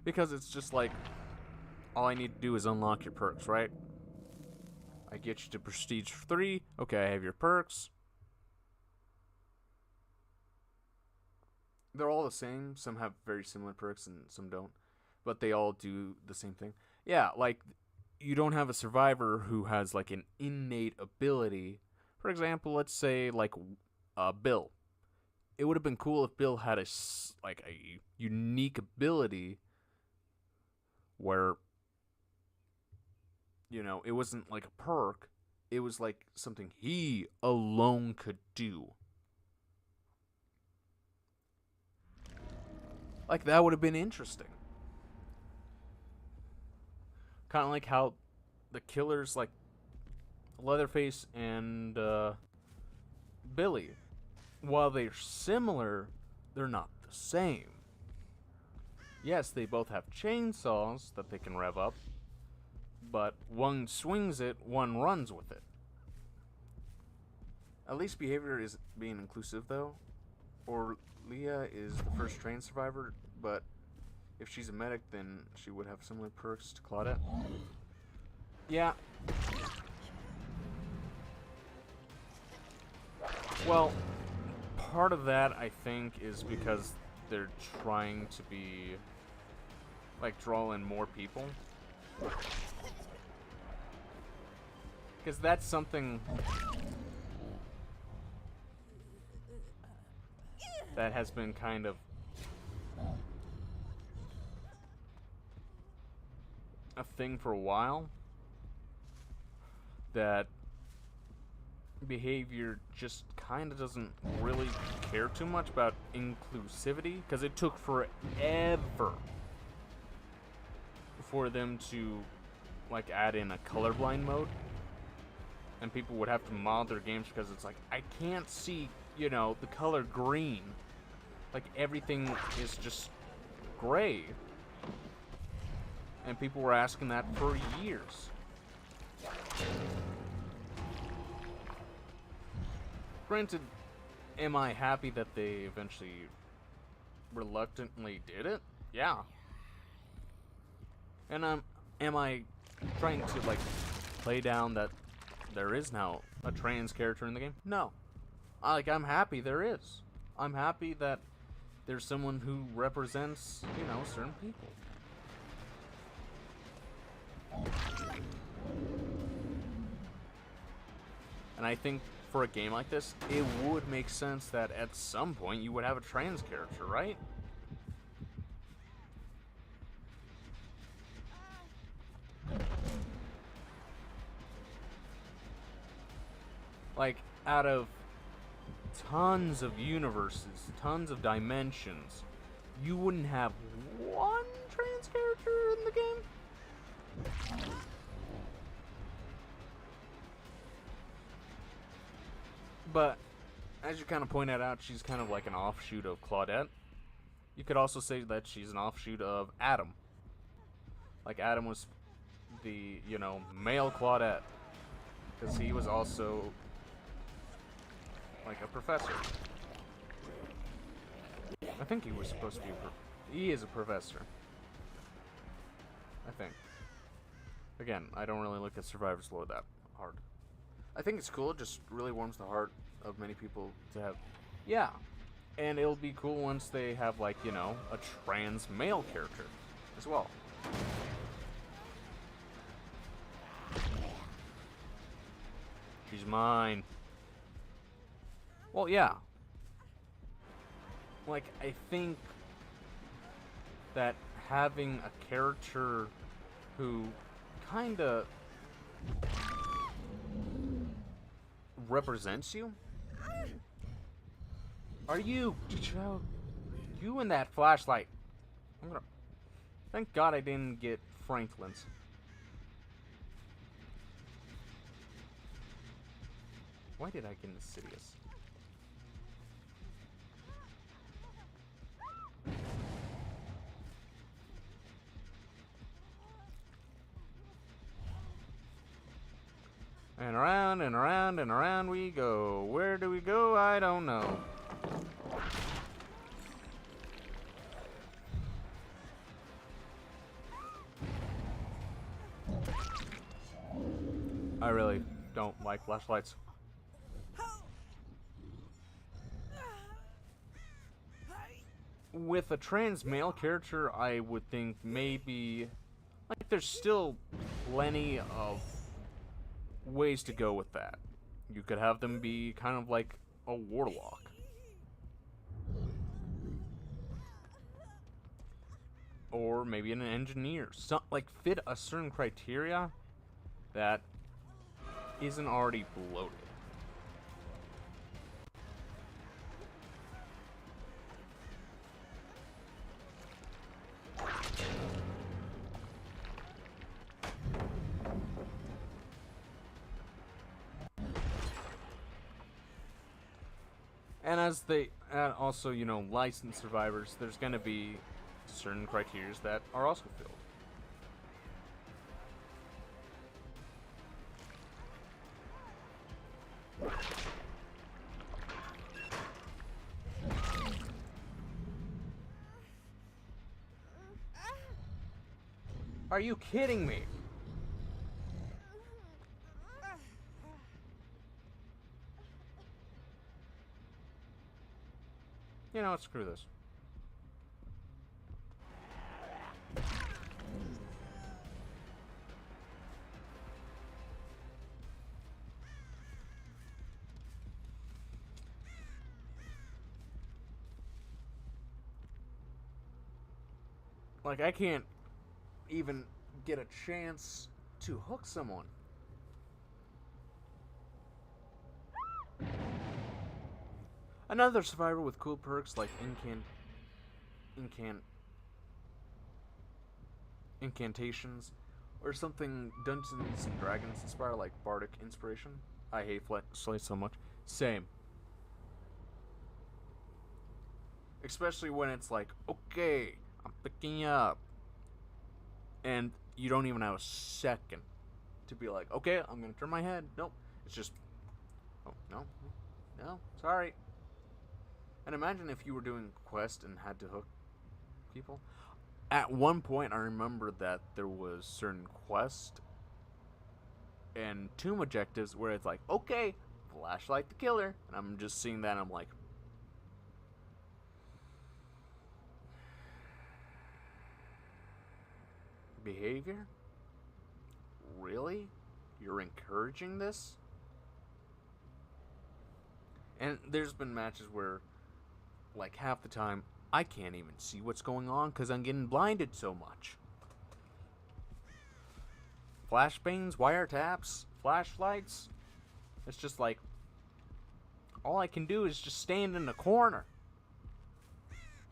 because it's just like all I need to do is unlock your perks, right? I get you to Prestige 3, okay, I have your perks. They're all the same. Some have very similar perks and some don't. But they all do the same thing. Yeah, like, you don't have a survivor who has, like, an innate ability. For example, let's say, like, Bill. It would have been cool if Bill had a unique ability where, you know, it wasn't like a perk. It was, like, something he alone could do. Like, that would have been interesting. Kind of like how the killers, like Leatherface and Billy, while they're similar, they're not the same. Yes, they both have chainsaws that they can rev up, but one swings it, one runs with it. At least Behavior is being inclusive, though. Or Leah is the first trained survivor. but if she's a medic, then she would have similar perks to Claudette. Yeah. Well, part of that, I think, is because they're trying to be, like, draw in more people. Because that's something that has been kind of a thing for a while. That behavior just kind of doesn't really care too much about inclusivity, because it took forever for them to, like, add in a colorblind mode. And people would have to mod their games because it's like, I can't see, you know, the color green. Like, everything is just gray. And people were asking that for years. Granted, am I happy that they eventually reluctantly did it? Yeah. And am I trying to, like, play down that there is now a trans character in the game? No. I'm happy there is. I'm happy that there's someone who represents, you know, certain people. And I think for a game like this, it would make sense that at some point you would have a trans character, right? Like, out of tons of universes, tons of dimensions, you wouldn't have one trans character in the game? But, as you kind of pointed out, she's kind of like an offshoot of Claudette. You could also say that she's an offshoot of Adam. Like, Adam was the, you know, male Claudette. Because he was also like a professor. I think he was supposed to be he is a professor. I think. Again, I don't really look at Survivor's Lore that hard. I think it's cool. It just really warms the heart of many people to have. Yeah. And it'll be cool once they have, like, you know, a trans male character as well. She's mine. Well, yeah. Like, I think that having a character who kinda represents you. Are you, Joe? You and that flashlight. I'm gonna. Thank God I didn't get Franklin's. Why did I get Insidious? And around and around and around we go. Where do we go? I don't know. I really don't like flashlights. With a trans male character, I would think maybe, like, there's still plenty of ways to go with that. You could have them be kind of like a warlock. Or maybe an engineer. Like, fit a certain criteria that isn't already bloated. And as they also, you know, licensed survivors, there's going to be certain criteria that are also filled. Are you kidding me? You know what? Screw this. Like, I can't even get a chance to hook someone. Another survivor with cool perks like incantations, or something Dungeons and Dragons inspire, like Bardic Inspiration. I hate Flashlight so much. Same. Especially when it's like, okay, I'm picking you up. And you don't even have a second to be like, okay, I'm going to turn my head. Nope. It's just, oh, no, sorry. And imagine if you were doing a quest and had to hook people. At one point, I remember that there was certain quest and tomb objectives where it's like, okay, flashlight the killer. And I'm just seeing that and I'm like, behavior? Really? You're encouraging this? And there's been matches where, like, half the time, I can't even see what's going on because I'm getting blinded so much. Flashbangs, wiretaps, flashlights. It's just like, all I can do is just stand in the corner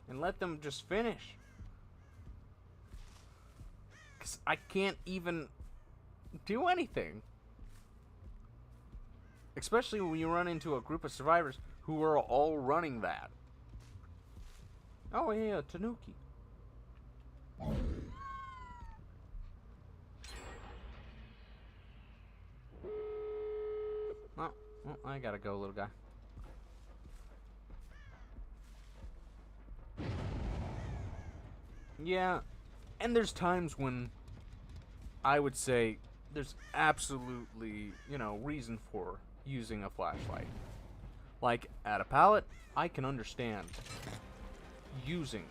and let them just finish. Because I can't even do anything. Especially when you run into a group of survivors who are all running that. Oh yeah, Tanuki. Well, I gotta go, little guy. Yeah, and there's times when I would say there's absolutely, reason for using a flashlight. Like, at a pallet, I can understand using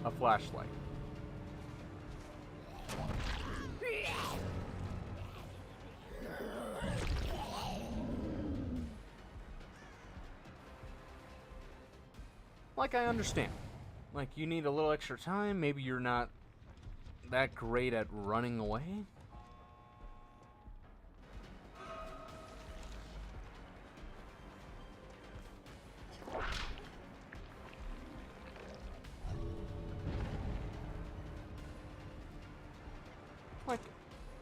a flashlight. Like, I understand. Like, you need a little extra time. Maybe you're not that great at running away. Like,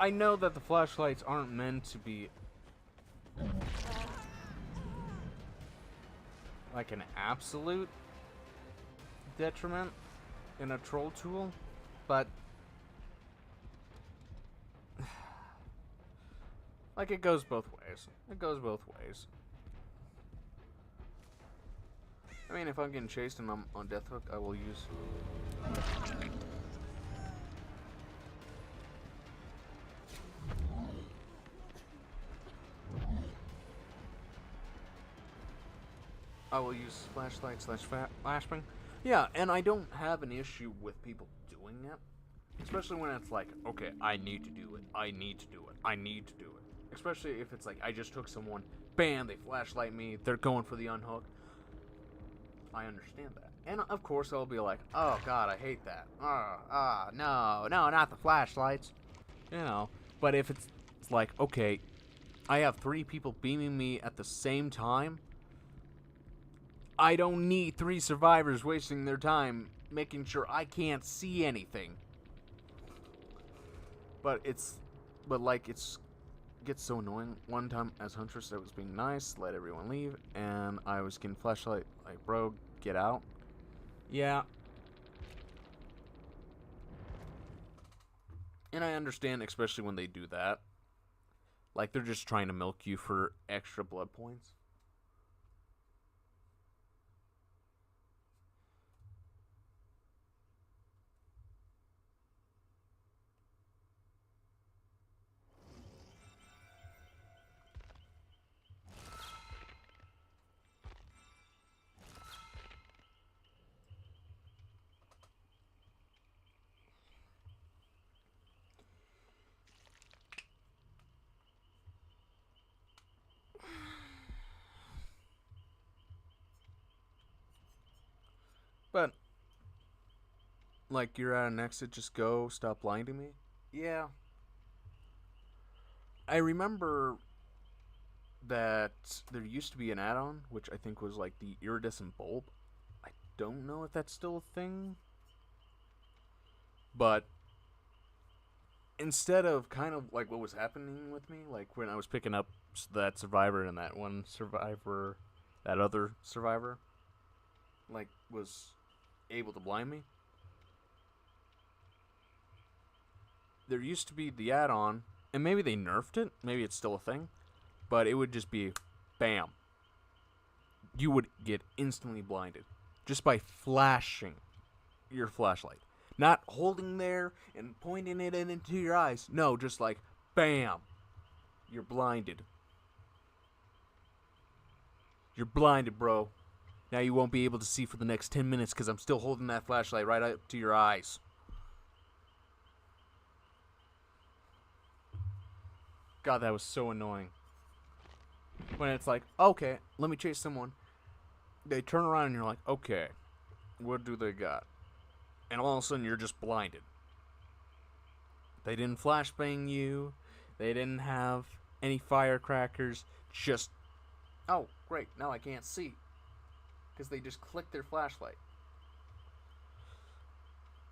I know that the flashlights aren't meant to be like an absolute detriment in a troll tool, but like, it goes both ways. It goes both ways. I mean, if I'm getting chased and I'm on death hook, I will use flashlight slash flashbang. Yeah, and I don't have an issue with people doing it. Especially when it's like, okay, I need to do it. I need to do it. I need to do it. Especially if it's like, I just took someone, bam, they flashlight me, they're going for the unhook. I understand that. And of course I'll be like, oh god, I hate that. No, not the flashlights. But if it's like, okay, I have 3 people beaming me at the same time, I don't need 3 survivors wasting their time making sure I can't see anything. But it gets so annoying. One time as Huntress, I was being nice, let everyone leave, and I was getting flashlight, like, bro, get out. Yeah. And I understand, especially when they do that. Like, they're just trying to milk you for extra blood points. Like, you're at an exit, just go, stop blinding me? Yeah. I remember that there used to be an add-on, which I think was like the iridescent bulb. I don't know if that's still a thing. But instead of kind of like what was happening with me, like when I was picking up that survivor and that one survivor, that other survivor, like was able to blind me. There used to be the add-on, and maybe they nerfed it, maybe it's still a thing, but it would just be, bam. You would get instantly blinded just by flashing your flashlight. Not holding there and pointing it into your eyes. No, just like, bam. You're blinded. You're blinded, bro. Now you won't be able to see for the next 10 minutes because I'm still holding that flashlight right up to your eyes. God, that was so annoying. When it's like, okay, let me chase someone. They turn around and you're like, okay, what do they got? And all of a sudden you're just blinded. They didn't flashbang you. They didn't have any firecrackers. Just, oh, great, now I can't see. Because they just clicked their flashlight.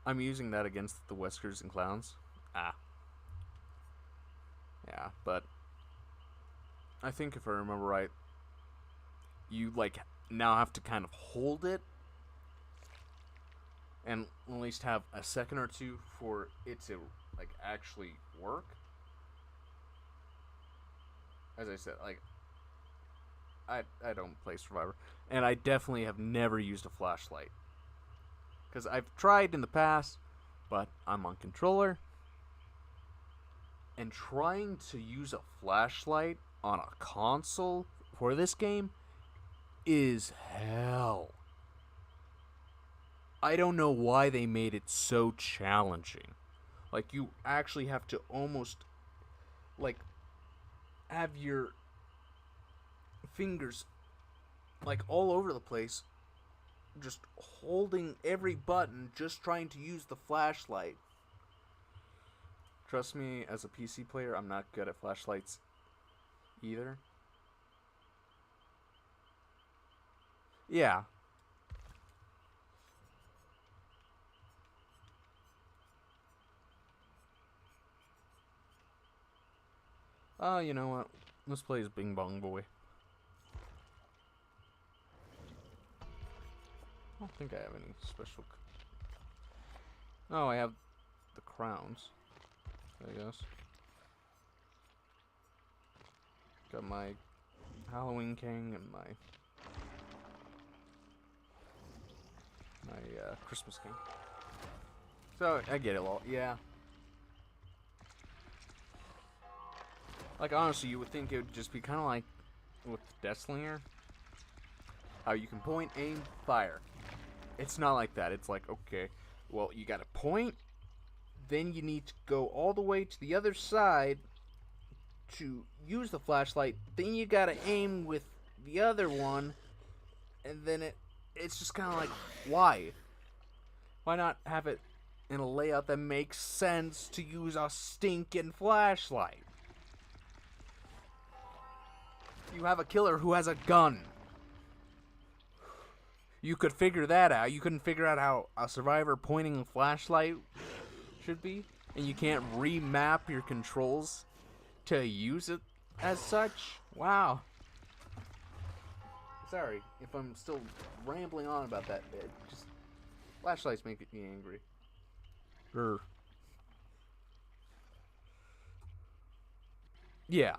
I'm using that against the Weskers and Clowns. Yeah, but I think if I remember right, you like now have to kind of hold it and at least have a second or two for it to like actually work. As I said, like I don't play Survivor, and I definitely have never used a flashlight because I've tried in the past, but I'm on controller. And trying to use a flashlight on a console for this game is hell. I don't know why they made it so challenging. Like, you actually have to almost, like, have your fingers, like, all over the place, just holding every button, just trying to use the flashlight. Trust me, as a PC player, I'm not good at flashlights either. Yeah. You know what? Let's play as Bing Bong Boy. I don't think I have any special... Oh, I have the crowns, I guess. Got my Halloween King and my Christmas King. So, I get it all. Yeah. Like, honestly, you would think it would just be kind of like with Deathslinger. How you can point, aim, fire. It's not like that. It's like, okay, well, you gotta point, then you need to go all the way to the other side to use the flashlight, then you gotta aim with the other one, and then it's just kind of like, why? Why not have it in a layout that makes sense to use a stinking flashlight? You have a killer who has a gun. You could figure that out. You couldn't figure out how a survivor pointing a flashlight should be, and you can't remap your controls to use it as such? Wow. Sorry if I'm still rambling on about that. Just flashlights make me angry. Yeah.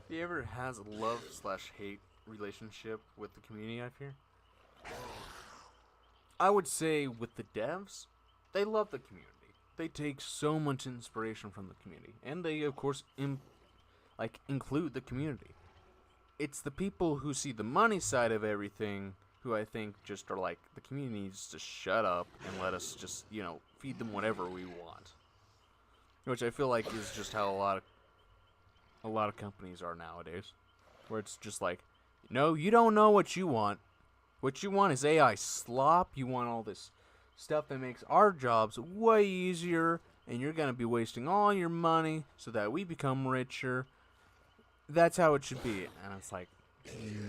Do you ever has a love/hate relationship with the community, I fear? I would say with the devs, they love the community. They take so much inspiration from the community, and they of course include the community. It's the people who see the money side of everything who I think just are like, the community needs to shut up and let us just, feed them whatever we want. Which I feel like is just how a lot of companies are nowadays. Where it's just like, no, you don't know what you want. What you want is AI slop. You want all this stuff that makes our jobs way easier, and you're going to be wasting all your money so that we become richer. That's how it should be. And it's like,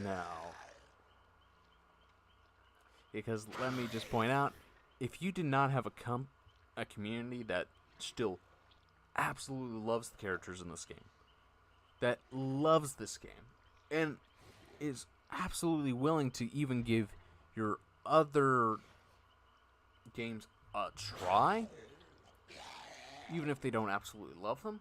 no. Because let me just point out, if you did not have a community that still absolutely loves the characters in this game, that loves this game, and is absolutely willing to even give your other games a try, even if they don't absolutely love them,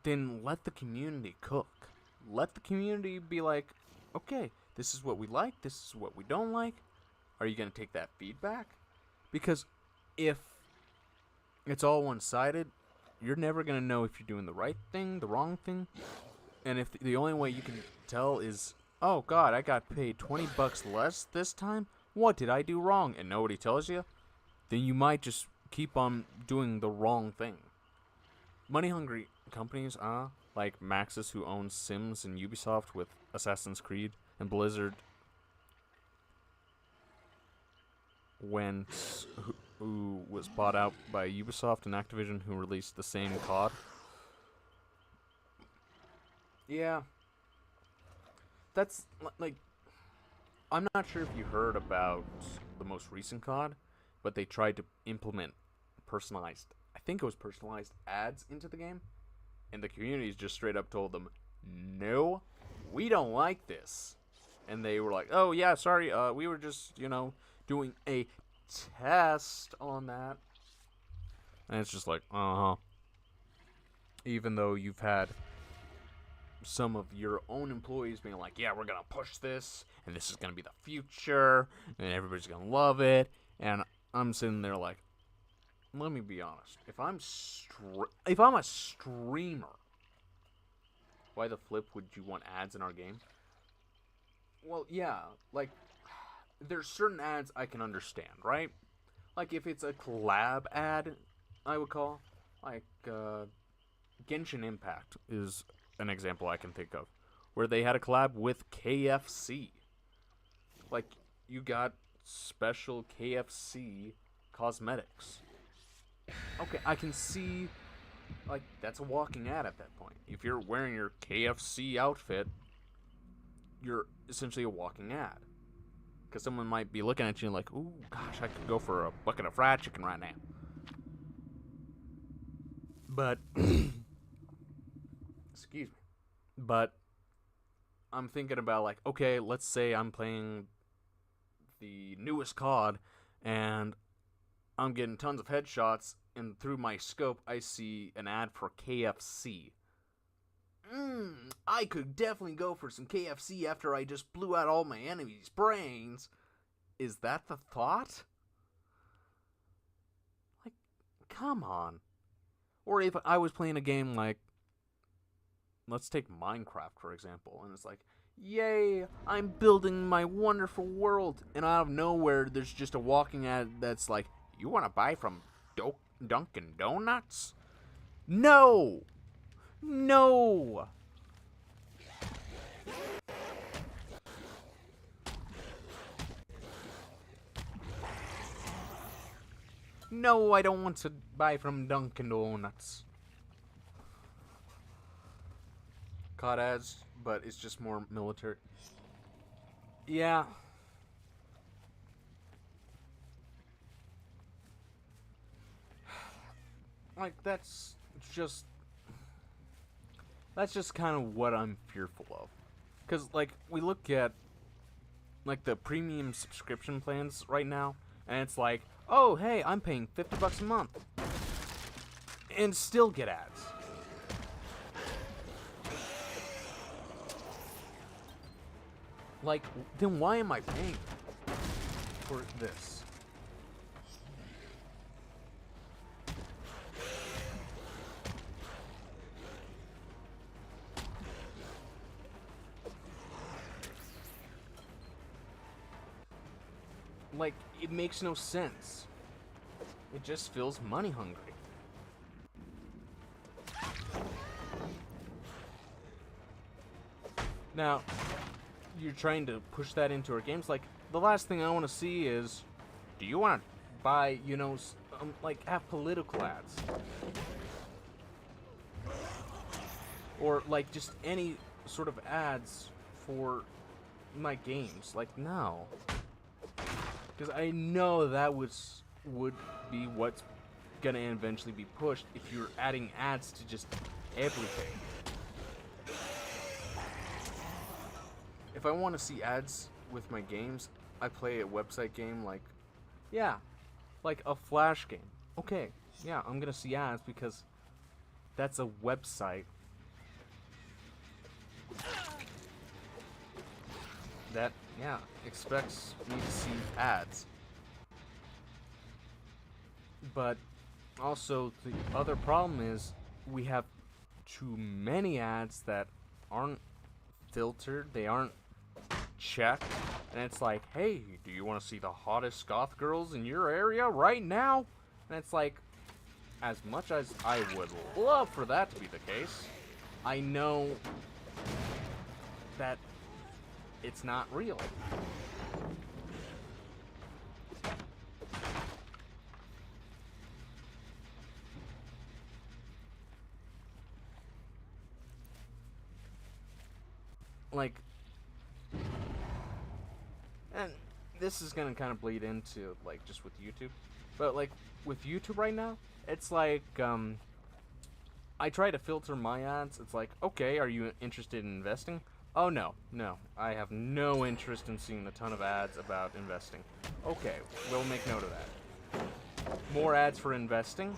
then let the community cook. Let the community be like, okay, this is what we like, this is what we don't like. Are you going to take that feedback? Because if it's all one-sided, you're never going to know if you're doing the right thing, the wrong thing. And if the only way you can tell is, oh god, I got paid $20 less this time? What did I do wrong? And nobody tells you? Then you might just keep on doing the wrong thing. Money-hungry companies, like Maxis, who owns Sims, and Ubisoft with Assassin's Creed, and Blizzard, who was bought out by Ubisoft and Activision, who released the same COD. Yeah. That's, like, I'm not sure if you heard about the most recent COD, but they tried to implement personalized ads into the game, and the communities just straight up told them, no, we don't like this. And they were like, oh yeah, sorry, we were just, doing a test on that. And it's just like, even though you've had some of your own employees being like, yeah, we're gonna push this, and this is gonna be the future, and everybody's gonna love it, and I'm sitting there like, let me be honest, if I'm a streamer, why the flip would you want ads in our game? Well, yeah, like, there's certain ads I can understand, right? Like, if it's a collab ad, I would call, like, Genshin Impact is an example I can think of, where they had a collab with KFC. Like, you got special KFC cosmetics. Okay, I can see, like, that's a walking ad at that point. If you're wearing your KFC outfit, you're essentially a walking ad. Because someone might be looking at you like, ooh, gosh, I could go for a bucket of fried chicken right now. But, excuse me. But, I'm thinking about, like, okay, let's say I'm playing the newest COD, and I'm getting tons of headshots, and through my scope, I see an ad for KFC. I could definitely go for some KFC after I just blew out all my enemies' brains. Is that the thought? Like, come on. Or if I was playing a game like, let's take Minecraft, for example, and it's like, yay, I'm building my wonderful world, and out of nowhere, there's just a walking ad that's like, you want to buy from Dunkin' Donuts? No! No! No, I don't want to buy from Dunkin' Donuts. COD ads, but it's just more military. Yeah. Like, that's just kind of what I'm fearful of. Because, like, we look at, like, the premium subscription plans right now, and it's like, oh, hey, I'm paying $50 a month, and still get ads. Like, then why am I paying for this? Like, it makes no sense. It just feels money hungry. Now, you're trying to push that into our games. Like, the last thing I want to see is, do you want to buy, you know, like, have political ads? Or, like, just any sort of ads for my games. Like, no. Because I know that would be what's gonna eventually be pushed if you're adding ads to just everything. If I want to see ads with my games, I play a website game like, yeah, like a Flash game. Okay, yeah, I'm gonna see ads because that's a website that, yeah, expects me to see ads. But also, the other problem is we have too many ads that aren't filtered, they aren't checked, and it's like, hey, do you want to see the hottest goth girls in your area right now? And it's like, as much as I would love for that to be the case, I know that it's not real. Like, and this is gonna kind of bleed into, like, just with YouTube, but, like, with YouTube right now, it's like, I try to filter my ads. It's like, okay, are you interested in investing? Oh, no, I have no interest in seeing a ton of ads about investing. Okay, we'll make note of that. More ads for investing?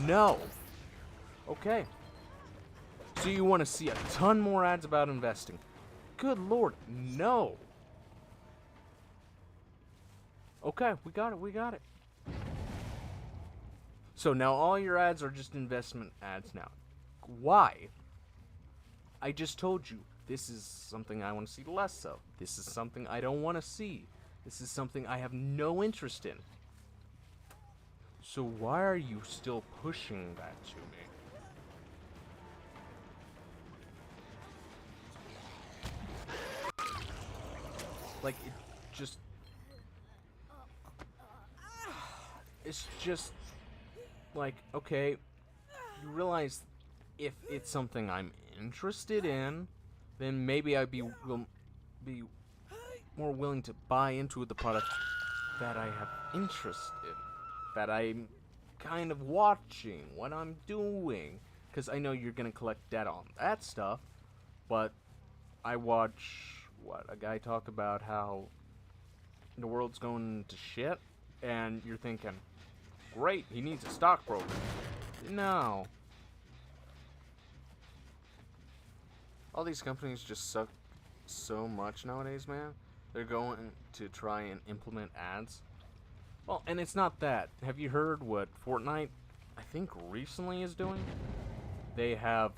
No. Okay. So you want to see a ton more ads about investing? Good lord, no. Okay, we got it. So now all your ads are just investment ads now. Why? I just told you, this is something I want to see less of. This is something I don't want to see. This is something I have no interest in. So why are you still pushing that to me? Like, it's just, like, okay, you realize if it's something I'm interested in, then maybe I'd be more willing to buy into the product that I have interest in, that I'm kind of watching, what I'm doing, because I know you're gonna collect data on that stuff, but I watch, a guy talk about how the world's going to shit, and you're thinking, great, he needs a stockbroker. No. All these companies just suck so much nowadays, man. They're going to try and implement ads. Well, and it's not that. Have you heard what Fortnite, I think, recently is doing? They have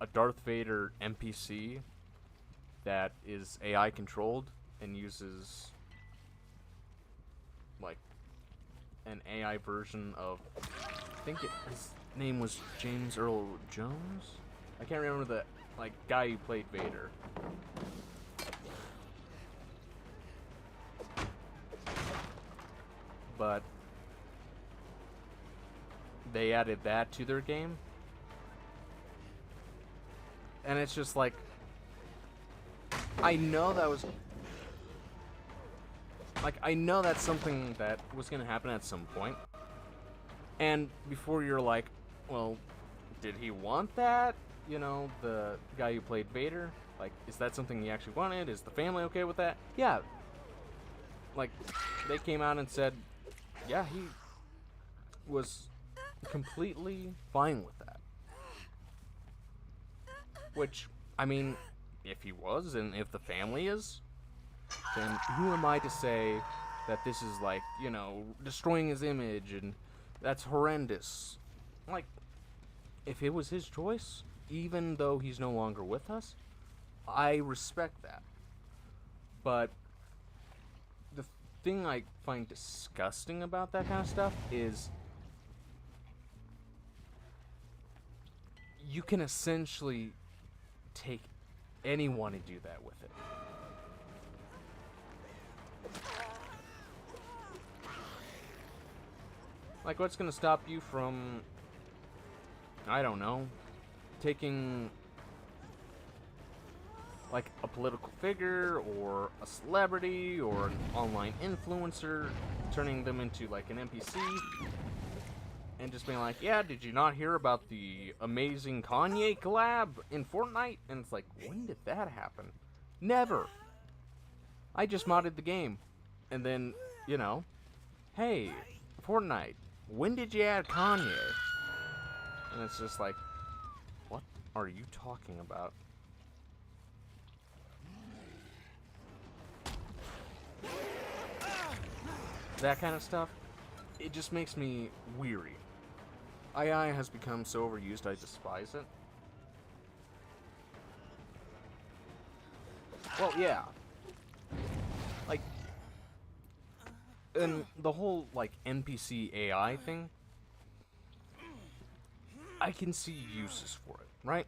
a Darth Vader NPC that is AI controlled and uses, like, an AI version of, I think his name was James Earl Jones? I can't remember the, like, guy who played Vader. But they added that to their game. And it's just like, I know that was, like, I know that's something that was going to happen at some point. And before you're like, well, did he want that? You know, the guy who played Vader? Like, is that something he actually wanted? Is the family okay with that? Yeah. Like, they came out and said, yeah, he was completely fine with that. Which, I mean, if he was, and if the family is, then who am I to say that this is like, you know, destroying his image and that's horrendous? Like, if it was his choice, even though he's no longer with us, I respect that. But the thing I find disgusting about that kind of stuff is you can essentially take anyone and do that with it. Like, what's gonna stop you from, I don't know, taking like a political figure or a celebrity or an online influencer, turning them into like an NPC, and just being like, yeah, did you not hear about the amazing Kanye collab in Fortnite? And it's like, when did that happen? Never. I just modded the game. And then, you know, hey, Fortnite, when did you add Kanye? And it's just like, what are you talking about? That kind of stuff, it just makes me weary. AI has become so overused, I despise it. Well, yeah. Like, and the whole, like, NPC AI thing, I can see uses for it, right?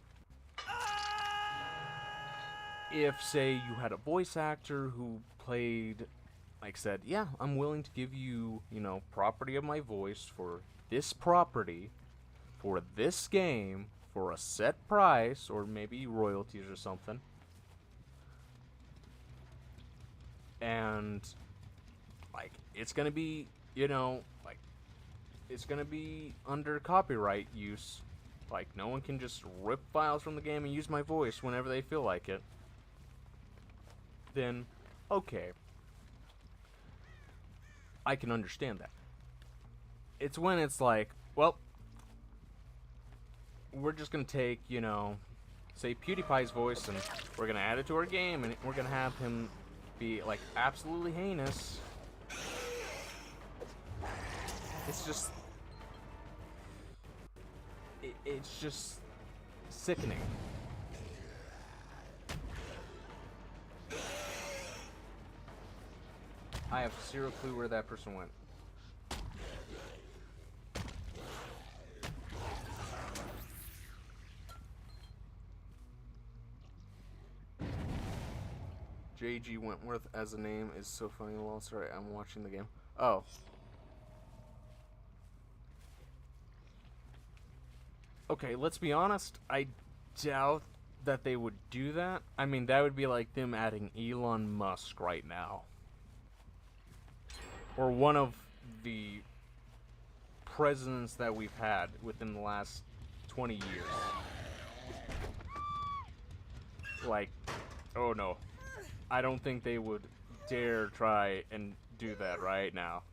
If, say, you had a voice actor who played, like, said, yeah, I'm willing to give you, you know, property of my voice for this property, for this game, for a set price, or maybe royalties or something. And, like, it's gonna be, you know, like, it's gonna be under copyright use. Like, no one can just rip files from the game and use my voice whenever they feel like it. Then, okay. I can understand that. It's when it's like, well, we're just gonna take, you know, say PewDiePie's voice and we're gonna add it to our game and we're gonna have him be, like, absolutely heinous. It's just... It's just sickening. I have zero clue where that person went. JG Wentworth as a name is so funny. Well, sorry, I'm watching the game. Oh. Okay, let's be honest. I doubt that they would do that. I mean, that would be like them adding Elon Musk right now. Or one of the presidents that we've had within the last 20 years. Like, oh no. I don't think they would dare try and do that right now.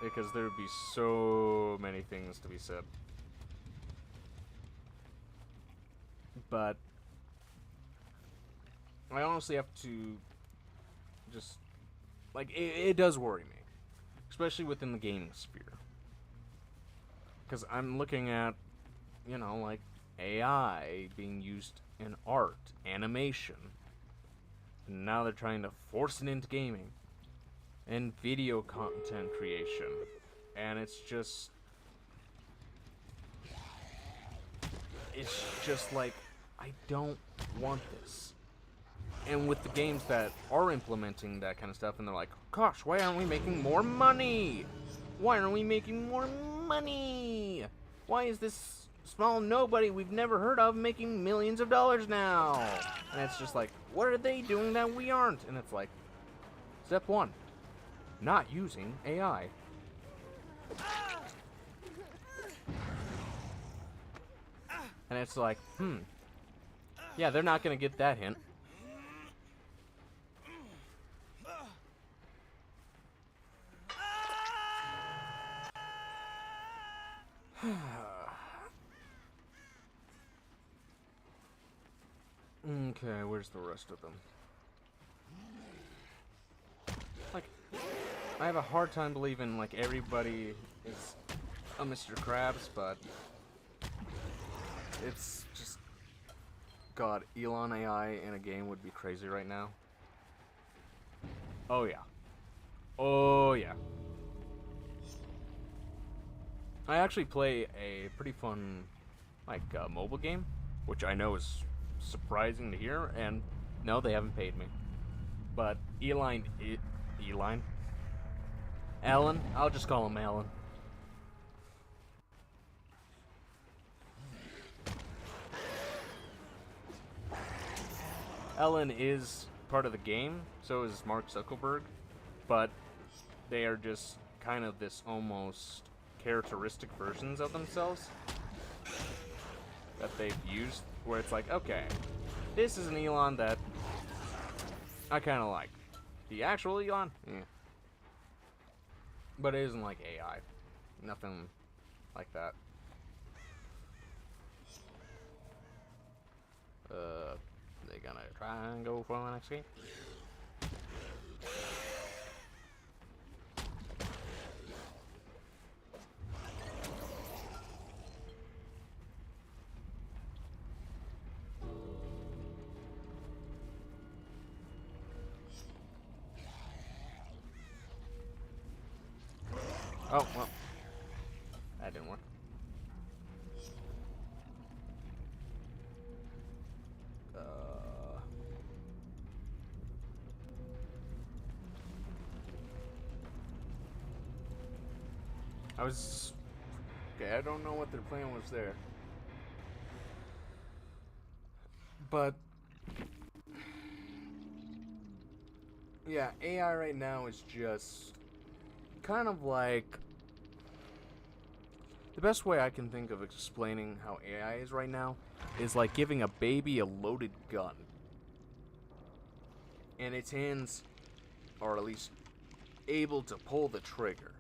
Because there would be so many things to be said. But I honestly have to just, like, it does worry me. Especially within the gaming sphere. Because I'm looking at, you know, like, AI being used in art, animation. And now they're trying to force it into gaming. And video content creation. And it's just like, I don't want this. And with the games that are implementing that kind of stuff, and they're like, gosh, why aren't we making more money? Why aren't we making more money? Why is this small nobody we've never heard of making millions of dollars now? And it's just like, what are they doing that we aren't? And it's like, step one, not using AI. And it's like, yeah, they're not gonna get that hint. Okay, where's the rest of them? Like, I have a hard time believing, like, everybody is a Mr. Krabs, but it's just... God, Elon AI in a game would be crazy right now. Oh, yeah. Oh, yeah. I actually play a pretty fun, like, mobile game, which I know is surprising to hear, and no, they haven't paid me. But Elon? Alan? I'll just call him Alan. Ellen is part of the game, so is Mark Zuckerberg, but they are just kind of this almost characteristic versions of themselves that they've used, where it's like, okay, this is an Elon that I kind of like. The actual Elon? Yeah. But it isn't like AI. Nothing like that. They gonna try and go for the next game? Oh, well. That didn't work. Okay, I don't know what their plan was there. But yeah, AI right now is just kind of like the best way I can think of explaining how AI is right now is like giving a baby a loaded gun. And its hands are at least able to pull the trigger.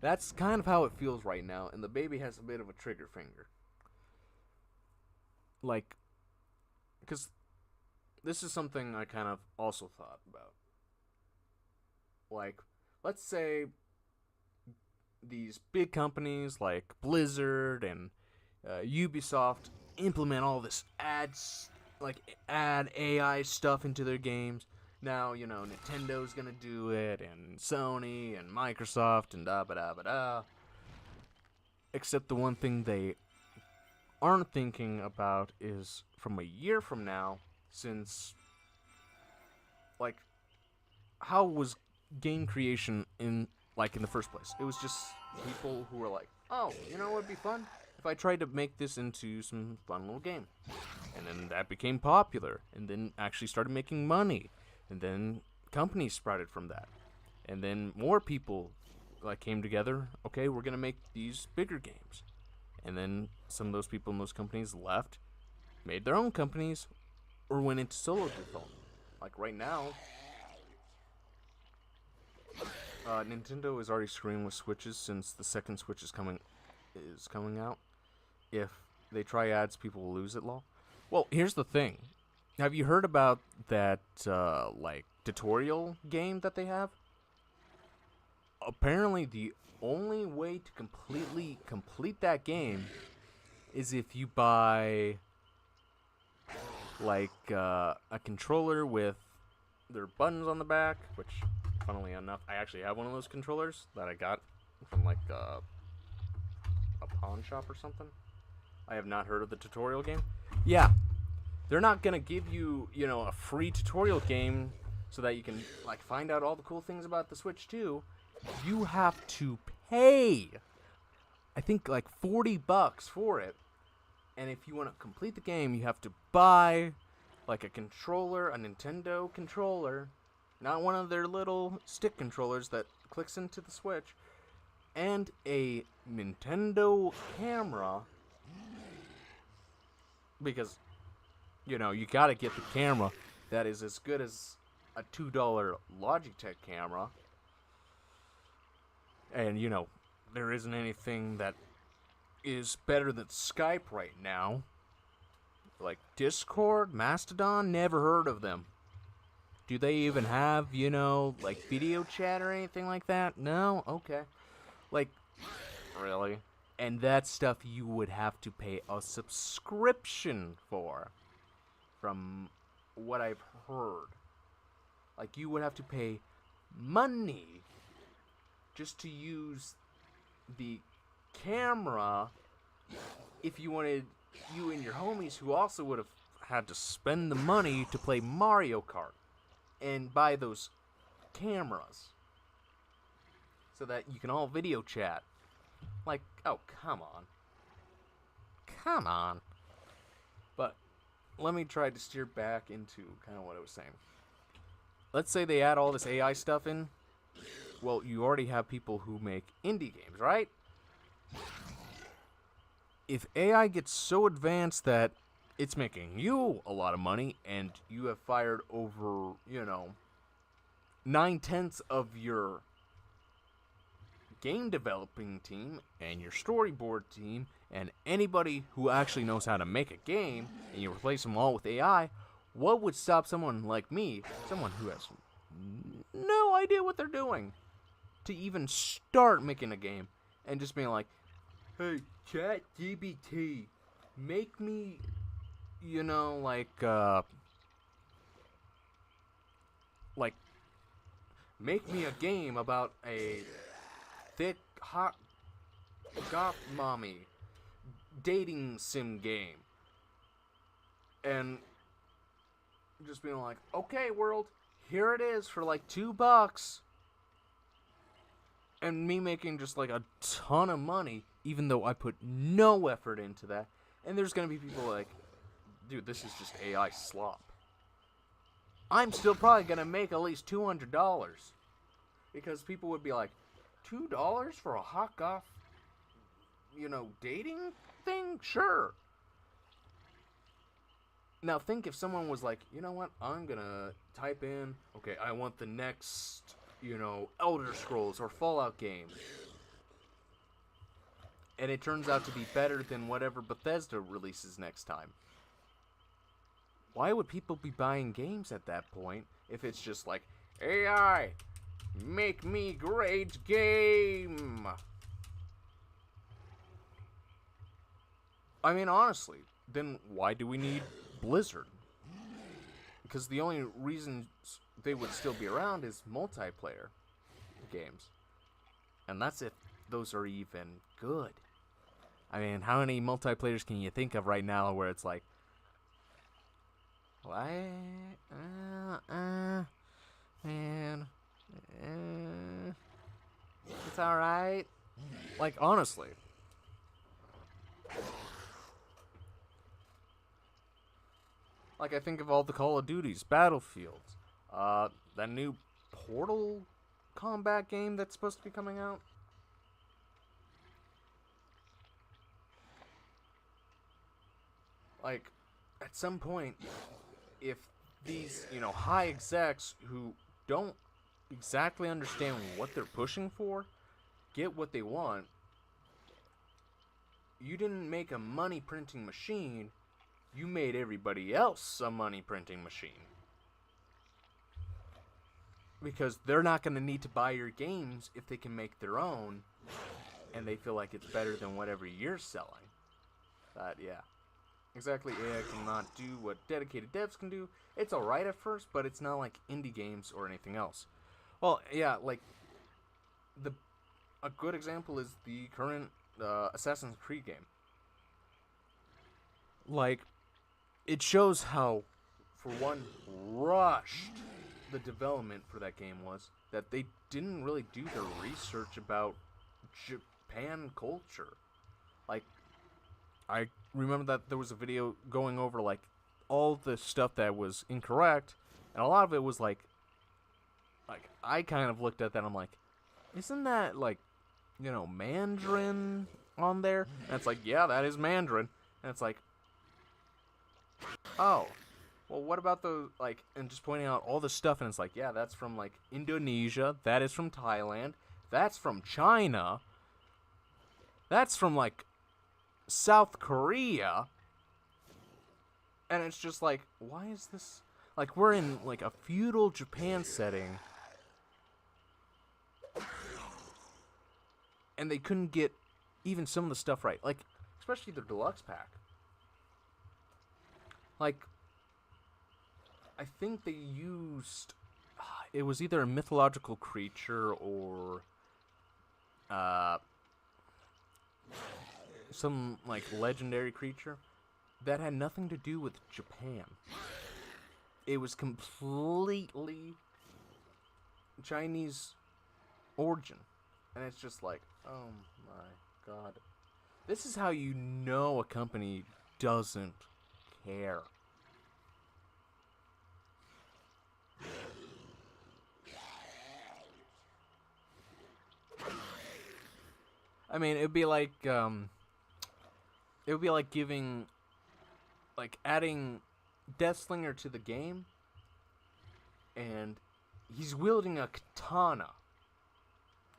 That's kind of how it feels right now, and the baby has a bit of a trigger finger. Like, because this is something I kind of also thought about. Like, let's say these big companies like Blizzard and Ubisoft implement all this add AI stuff into their games. Now, you know, Nintendo's gonna do it, and Sony, and Microsoft, and da-ba-da-ba-da. Except the one thing they aren't thinking about is from a year from now, since, like, how was game creation in the first place? It was just people who were like, oh, you know what would be fun? If I tried to make this into some fun little game. And then that became popular, and then actually started making money. And then companies sprouted from that. And then more people came together. Okay, we're gonna make these bigger games. And then some of those people in those companies left, made their own companies, or went into solo development. Like right now, Nintendo is already screwing with Switches since the second Switch is coming out. If they try ads, people will lose it. Law. Well, here's the thing. Have you heard about that tutorial game that they have? Apparently, the only way to completely complete that game is if you buy a controller with their buttons on the back, which, funnily enough, I actually have one of those controllers that I got from a pawn shop or something. I have not heard of the tutorial game. Yeah, they're not gonna give you, a free tutorial game so that you can find out all the cool things about the Switch 2. You have to pay, I think, $40 for it. And if you want to complete the game, you have to buy a controller, a Nintendo controller, not one of their little stick controllers that clicks into the Switch, and a Nintendo camera, because, you gotta get the camera that is as good as a $2 Logitech camera. And, there isn't anything that is better than Skype right now. Like Discord, Mastodon, never heard of them. Do they even have, like video chat or anything like that? No? Okay. Like, really? And that stuff you would have to pay a subscription for, from what I've heard. Like, you would have to pay money just to use the camera if you wanted you and your homies who also would have had to spend the money to play Mario Kart and buy those cameras so that you can all video chat. Like, oh, come on. Come on. But let me try to steer back into kind of what I was saying. Let's say they add all this AI stuff in. Well, you already have people who make indie games, right? If AI gets so advanced that it's making you a lot of money and you have fired over, 9/10 of your game developing team and your storyboard team and anybody who actually knows how to make a game, and you replace them all with AI, what would stop someone like me, someone who has no idea what they're doing, to even start making a game and just being like, hey, chat DBD, make me, make me a game about a thick, hot, goth mommy dating sim game. And just being like, okay, world, here it is for like $2. And me making just like a ton of money, even though I put no effort into that. And there's gonna be people like, dude, this is just AI slop. I'm still probably gonna make at least $200. Because people would be like, $2 for a hot goth, dating thing? Sure. Now think if someone was like, you know what, I'm gonna type in, okay, I want the next, Elder Scrolls or Fallout game. And it turns out to be better than whatever Bethesda releases next time. Why would people be buying games at that point if it's just like, AI, make me great game? I mean, honestly, then why do we need Blizzard? Because the only reason they would still be around is multiplayer games. And that's if those are even good. I mean, how many multiplayers can you think of right now where it's like, what? Man, it's alright. Like, honestly. Like, I think of all the Call of Duties, Battlefields, that new Portal combat game that's supposed to be coming out. Like, at some point, if these, high execs who don't exactly understand what they're pushing for get what they want, you didn't make a money printing machine, you made everybody else a money printing machine. Because they're not going to need to buy your games if they can make their own, and they feel like it's better than whatever you're selling. But yeah. Exactly, AI cannot do what dedicated devs can do. It's alright at first, but it's not like indie games or anything else. Well, yeah, like, a good example is the current Assassin's Creed game. Like, it shows how, for one, rushed the development for that game was. That they didn't really do their research about Japan culture. Like, I remember that there was a video going over, like, all the stuff that was incorrect, and a lot of it was, like, I kind of looked at that and I'm like, isn't that, like, Mandarin on there? And it's like, yeah, that is Mandarin. And it's like, oh, well, what about the, like, and just pointing out all the stuff, and it's like, yeah, that's from, like, Indonesia, that is from Thailand, that's from China, that's from, like, South Korea. And it's just like, why is this? Like, we're in, like, a feudal Japan setting. And they couldn't get even some of the stuff right. Like, especially the deluxe pack. Like, I think they used... It was either a mythological creature or... some, like, legendary creature that had nothing to do with Japan. It was completely Chinese origin. And it's just like, oh my god. This is how you know a company doesn't care. I mean, it would be like giving, like, adding Deathslinger to the game, and he's wielding a katana,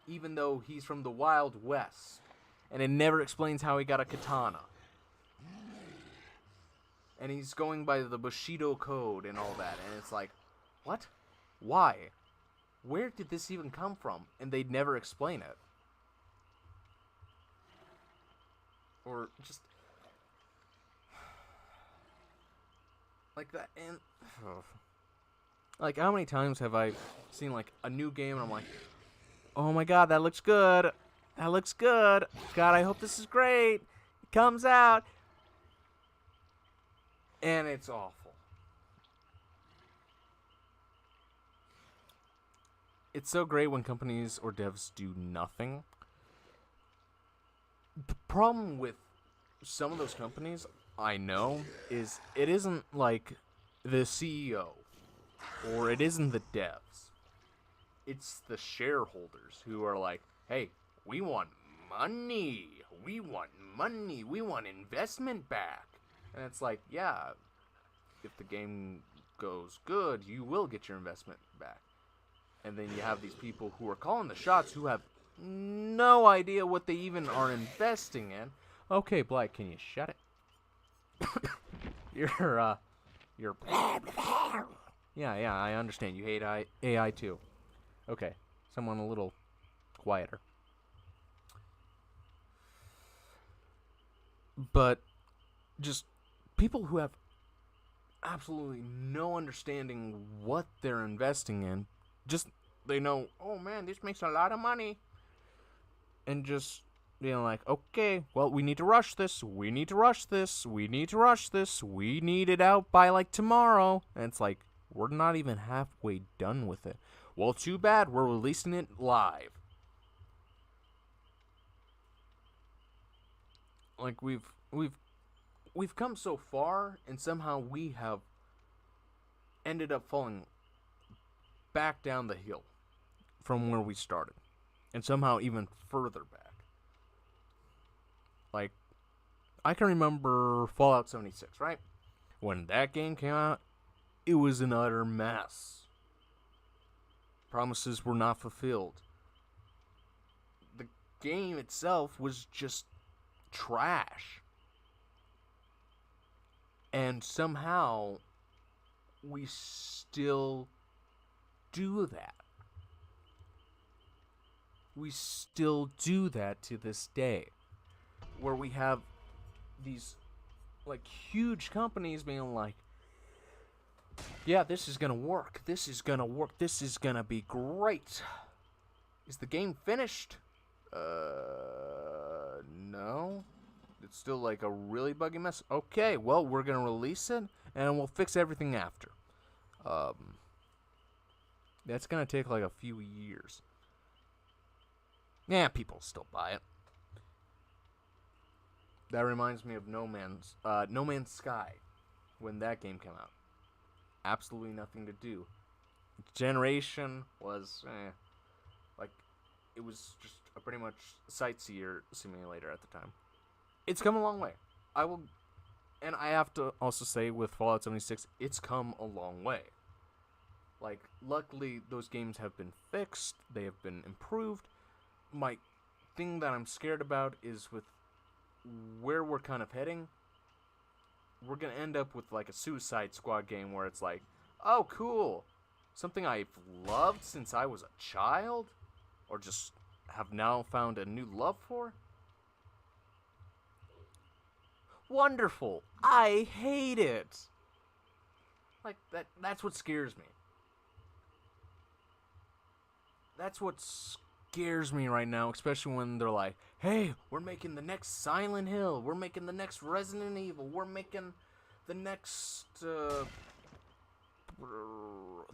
even though he's from the Wild West, and it never explains how he got a katana. And he's going by the Bushido code and all that, and it's like, what? Why? Where did this even come from? And they'd never explain it. Or just... like that, and... like, how many times have I seen, like, a new game, and I'm like, oh my god, that looks good. That looks good. God, I hope this is great. It comes out. And it's awful. It's so great when companies or devs do nothing. The problem with some of those companies, I know, is it isn't like the CEO or it isn't the devs. It's the shareholders who are like, hey, we want money. We want money. We want investment back. And it's like, yeah, if the game goes good, you will get your investment back. And then you have these people who are calling the shots who have no idea what they even are investing in. Okay, Blythe, can you shut it? You're Yeah, I understand. You hate AI too. Okay, someone a little quieter. But just people who have absolutely no understanding what they're investing in, just they know, oh man, this makes a lot of money. And just, you know, like, okay, well, we need to rush this. We need to rush this. We need to rush this. We need it out by, like, tomorrow. And it's like, we're not even halfway done with it. Well, too bad. We're releasing it live. Like, we've come so far, and somehow we have ended up falling back down the hill from where we started. And somehow even further back. Like, I can remember Fallout 76, right? When that game came out, it was an utter mess. Promises were not fulfilled. The game itself was just trash. And somehow, we still do that. We still do that to this day. Where we have these, like, huge companies being like, yeah, this is gonna work. This is gonna work. This is gonna be great. Is the game finished? No. It's still, like, a really buggy mess. Okay, well, we're gonna release it, and we'll fix everything after. That's gonna take, like, a few years. Yeah, people still buy it. That reminds me of No Man's Sky, when that game came out. Absolutely nothing to do. Generation was, like, it was just a pretty much sightseer simulator at the time. It's come a long way. And I have to also say with Fallout 76, it's come a long way. Like, luckily, those games have been fixed. They have been improved. My thing that I'm scared about is with where we're kind of heading, we're going to end up with like a Suicide Squad game where it's like, oh, cool. Something I've loved since I was a child, or just have now found a new love for. Wonderful. I hate it. Like, that's what scares me. That's what scares me right now, especially when they're like, hey, we're making the next Silent Hill, we're making the next Resident Evil, we're making the next, The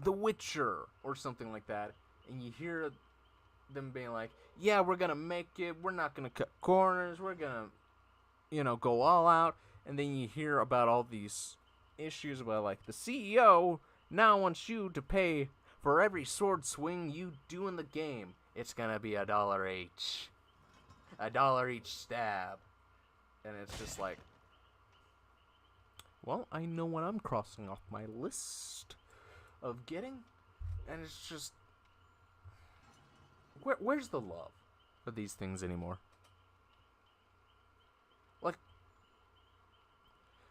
Witcher, or something like that, and you hear them being like, yeah, we're gonna make it, we're not gonna cut corners, we're gonna, go all out, and then you hear about all these issues about, like, the CEO now wants you to pay for every sword swing you do in the game. It's gonna be $1 each. $1 each stab. And it's just like, well, I know what I'm crossing off my list of getting. And it's just, where's the love for these things anymore? Like,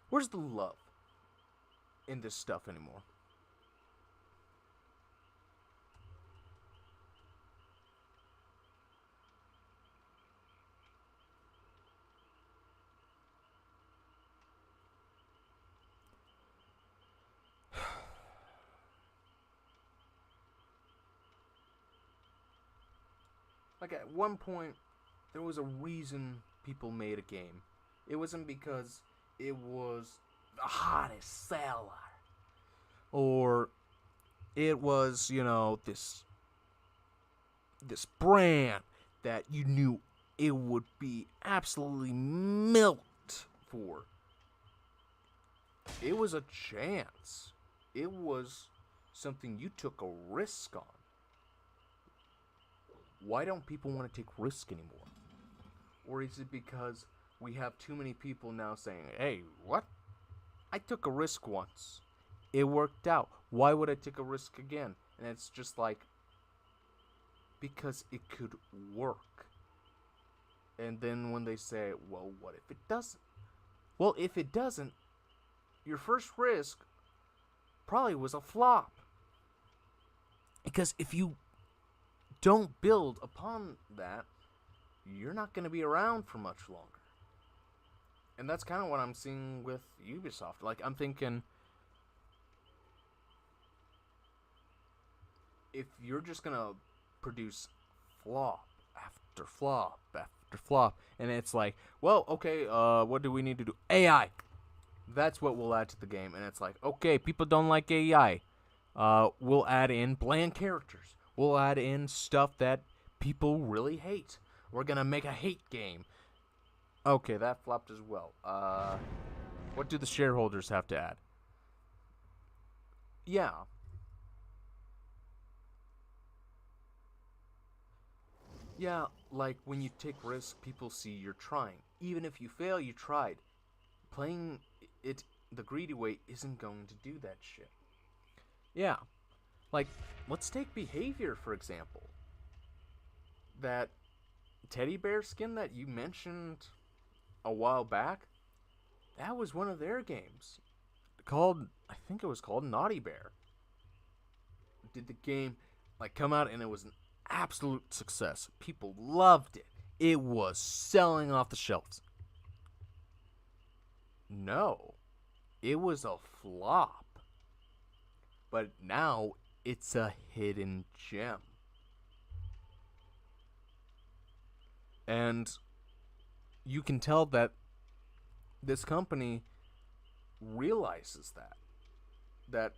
where's the love in this stuff anymore? Like, at one point, there was a reason people made a game. It wasn't because it was the hottest seller. Or it was, this brand that you knew it would be absolutely milked for. It was a chance. It was something you took a risk on. Why don't people want to take risk anymore? Or is it because we have too many people now saying, hey, what? I took a risk once. It worked out. Why would I take a risk again? And it's just like, because it could work. And then when they say, well, what if it doesn't? Well, if it doesn't, your first risk probably was a flop. Because if you don't build upon that, you're not going to be around for much longer. And that's kind of what I'm seeing with Ubisoft. Like, I'm thinking, if you're just going to produce flop after flop after flop, and it's like, well, okay, what do we need to do? AI. That's what we'll add to the game. And it's like, okay, people don't like AI. We'll add in bland characters. We'll add in stuff that people really hate. We're gonna make a hate game. Okay, that flopped as well. What do the shareholders have to add? Yeah. Yeah, like when you take risks, people see you're trying. Even if you fail, you tried. Playing it the greedy way isn't going to do that shit. Yeah. Like, let's take Behavior, for example. That teddy bear skin that you mentioned a while back, that was one of their games. I think it was called Naughty Bear. Did the game, come out, and it was an absolute success. People loved it. It was selling off the shelves. No. It was a flop. But now, it's a hidden gem. And you can tell that this company realizes that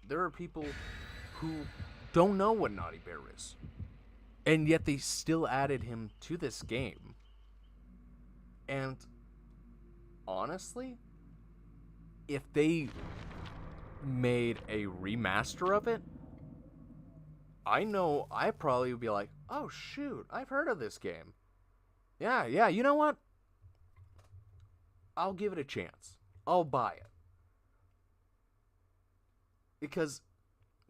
there are people who don't know what Naughty Bear is. And yet they still added him to this game. And honestly, if they made a remaster of it, I know I probably would be like, oh shoot, I've heard of this game. Yeah, you know what? I'll give it a chance. I'll buy it. Because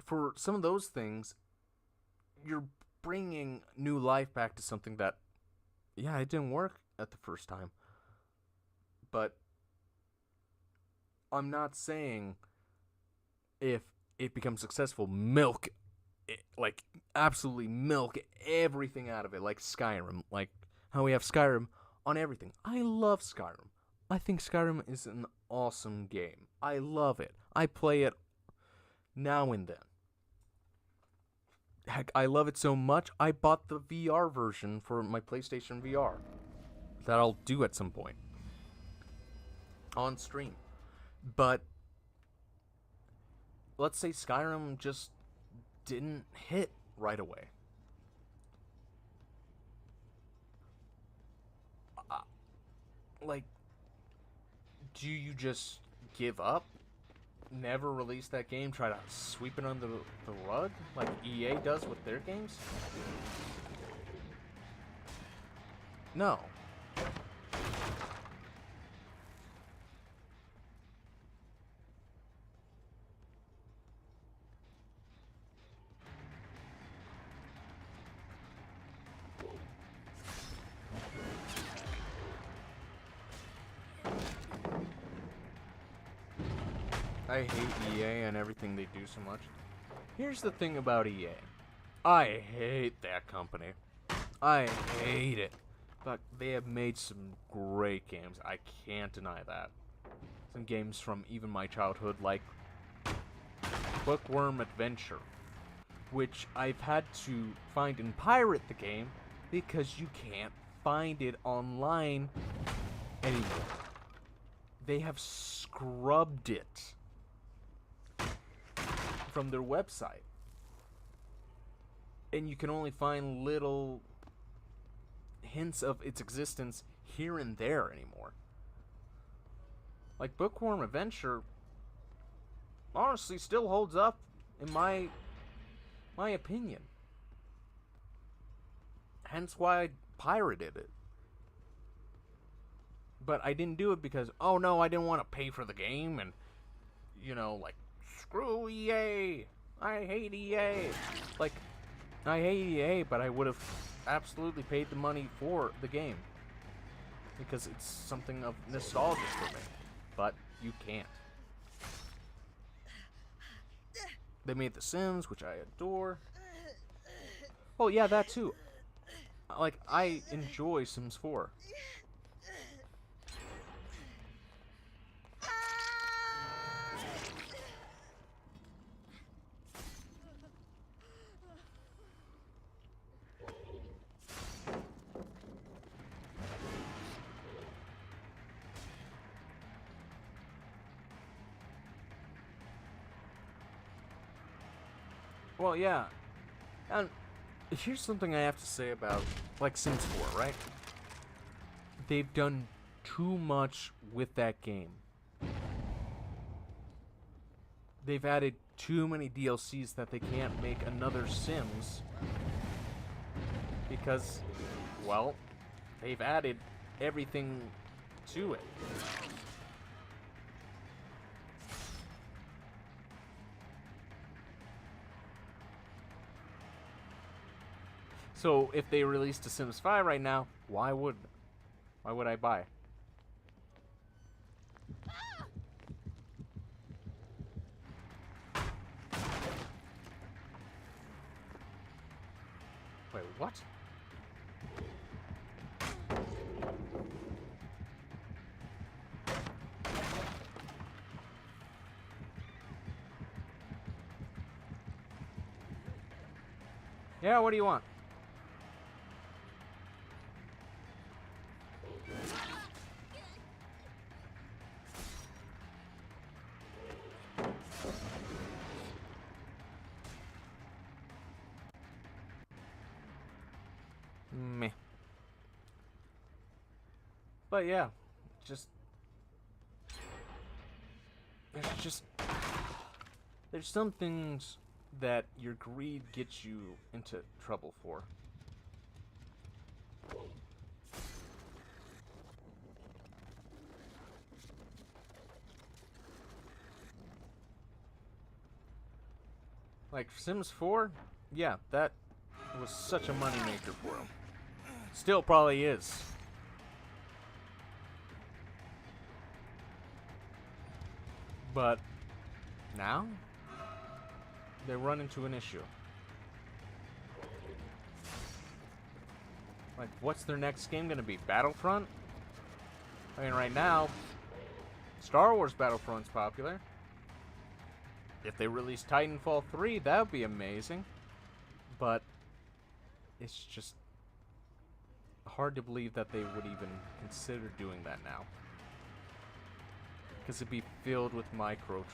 for some of those things, you're bringing new life back to something that, yeah, it didn't work at the first time. But I'm not saying if it becomes successful, milk it, like absolutely milk everything out of it, like Skyrim, like how we have Skyrim on everything. I love Skyrim. I think Skyrim is an awesome game. I love it. I play it now and then. Heck, I love it so much, I bought the VR version for my PlayStation VR. That I'll do at some point. On stream. But let's say Skyrim just didn't hit right away. Like, do you just give up? Never release that game? Try to sweep it under the rug? Like EA does with their games? No. I hate EA and everything they do so much. Here's the thing about EA. I hate that company. I hate it. But they have made some great games. I can't deny that. Some games from even my childhood, like Bookworm Adventure, which I've had to find and pirate the game because you can't find it online anymore. They have scrubbed it from their website, and you can only find little hints of its existence here and there anymore. Like Bookworm Adventure honestly still holds up in my opinion. Hence why I pirated it. But I didn't do it because, oh no, I didn't want to pay for the game and, you know, like, screw EA. I hate EA. Like, I hate EA, but I would have absolutely paid the money for the game. Because it's something of nostalgia for me. But you can't. They made The Sims, which I adore. Oh yeah, that too. Like, I enjoy Sims 4. Well, yeah. And here's something I have to say about, like, Sims 4, right? They've done too much with that game. They've added too many DLCs that they can't make another Sims. Because, well, they've added everything to it. So if they released a Sims 5 right now, why would I buy? Wait, what? Yeah, what do you want? Meh. But yeah, there's some things that your greed gets you into trouble for. Like Sims 4, yeah, that was such a moneymaker for him. Still probably is. But now they run into an issue. Like, what's their next game gonna be? Battlefront? I mean, right now, Star Wars Battlefront's popular. If they release Titanfall 3, that would be amazing. But it's just hard to believe that they would even consider doing that now. Because it'd be filled with microtransactions.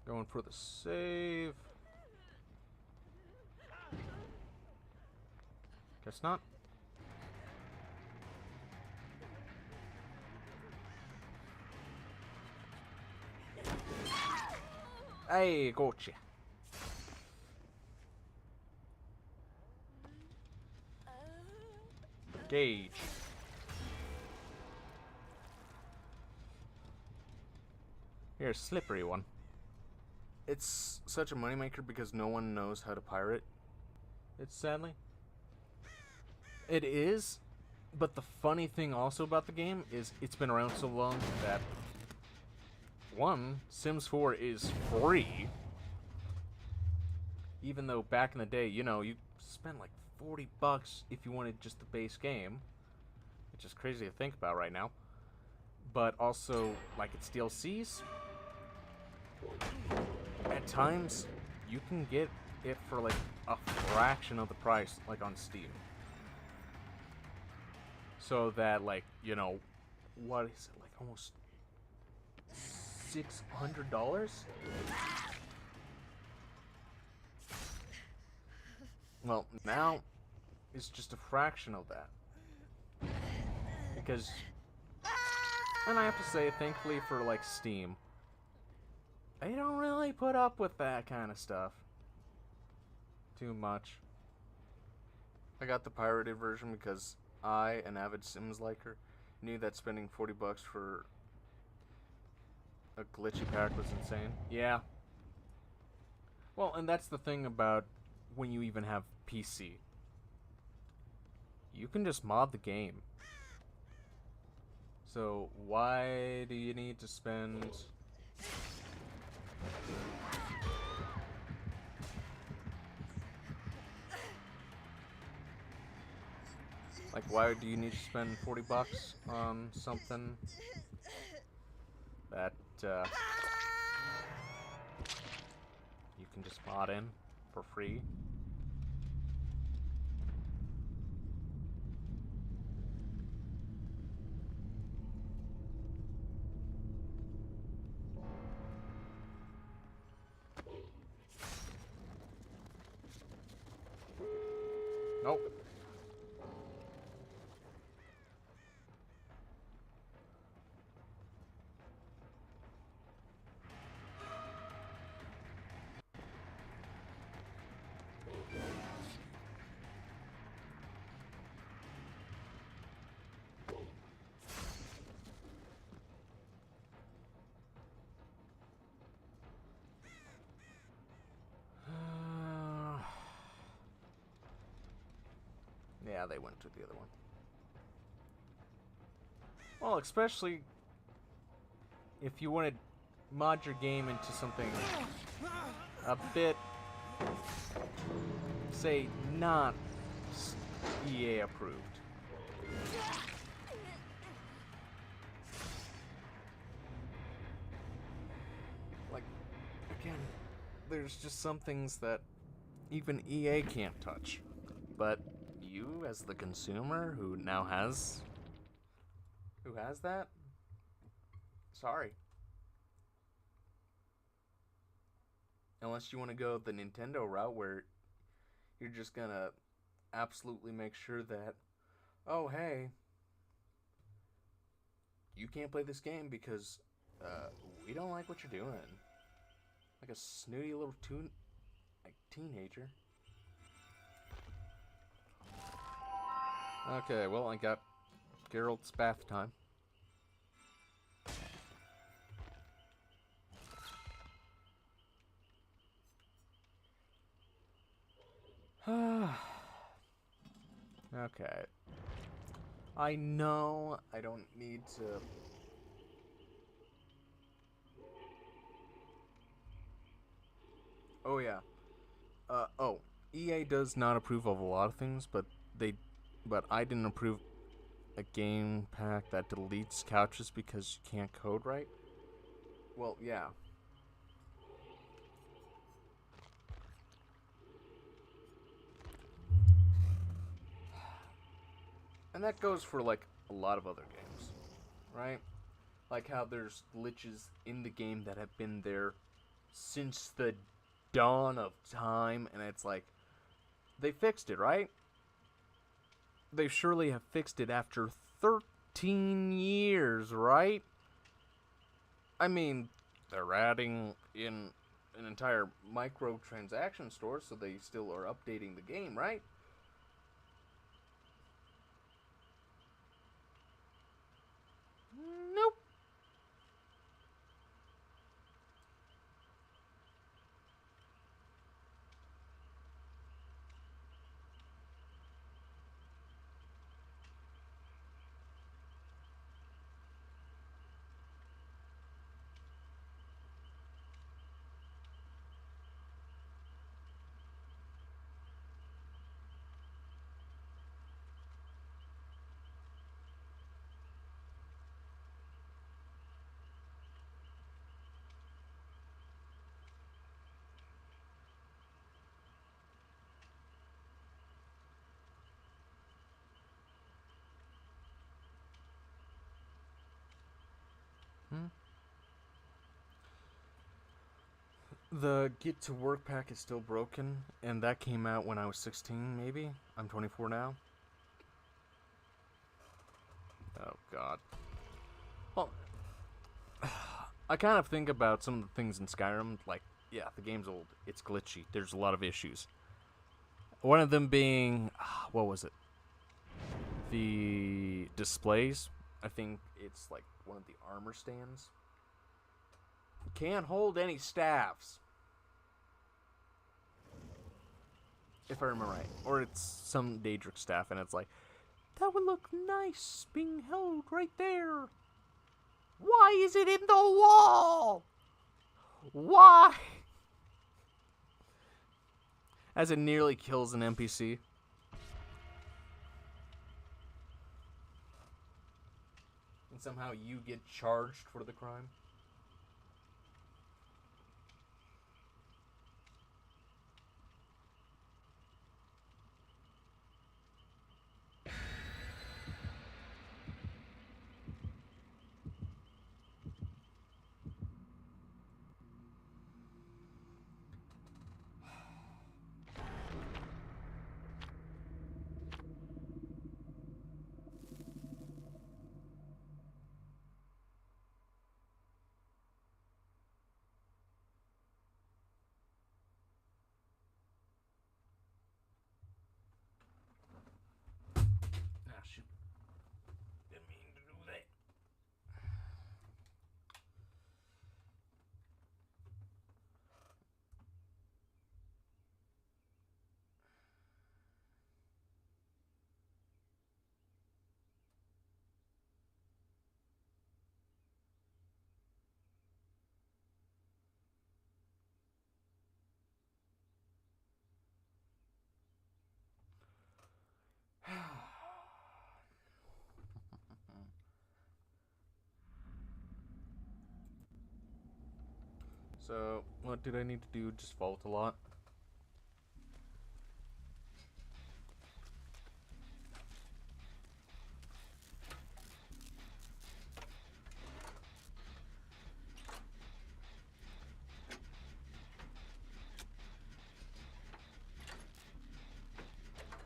Going for the save. Guess not. Hey, gotcha. Gauge. Here's a slippery one. It's such a moneymaker because no one knows how to pirate it, sadly. It is, but the funny thing also about the game is it's been around so long that, one, Sims 4 is free. Even though back in the day, you know, you spend like $40 if you wanted just the base game. Which is crazy to think about right now. But also, like, its DLCs. At times, you can get it for like a fraction of the price, like on Steam. So that, like, you know, what is it, like almost $600? Well, now it's just a fraction of that. Because, and I have to say, thankfully for like Steam, they don't really put up with that kind of stuff too much. I got the pirated version because I, an avid Sims liker, knew that spending $40 for a glitchy pack was insane. Yeah. Well, and that's the thing about when you even have PC. You can just mod the game. So why do you need to spend... Like, why do you need to spend $40 on something that you can just mod in for free? Nope. Yeah, they went to the other one. Well, especially if you want to mod your game into something a bit, say, not EA approved. Like, again, there's just some things that even EA can't touch. But you, as the consumer who now has... Who has that? Sorry. Unless you want to go the Nintendo route where you're just gonna absolutely make sure that, oh, hey, you can't play this game because we don't like what you're doing. Like a snooty little teenager. Okay, well, I got Geralt's bath time. Okay. I know I don't need to... Oh, yeah. EA does not approve of a lot of things, but I didn't approve a game pack that deletes couches because you can't code right. Well, yeah. And that goes for, like, a lot of other games, right? Like how there's glitches in the game that have been there since the dawn of time, and it's like, they fixed it, right? They surely have fixed it after 13 years, right? I mean, they're adding in an entire microtransaction store, so they still are updating the game, right? Nope. Hmm. The Get to Work pack is still broken, and that came out when I was 16, maybe? I'm 24 now. Oh, God. Well, I kind of think about some of the things in Skyrim, like, yeah, the game's old, it's glitchy, there's a lot of issues. One of them being, what was it? The displays. I think it's like one of the armor stands. Can't hold any staffs. If I remember right. Or it's some Daedric staff, and it's like, that would look nice being held right there. Why is it in the wall? Why? As it nearly kills an NPC. And somehow you get charged for the crime. Ah, shoot. Didn't mean to do that. So, what did I need to do? Just vault a lot?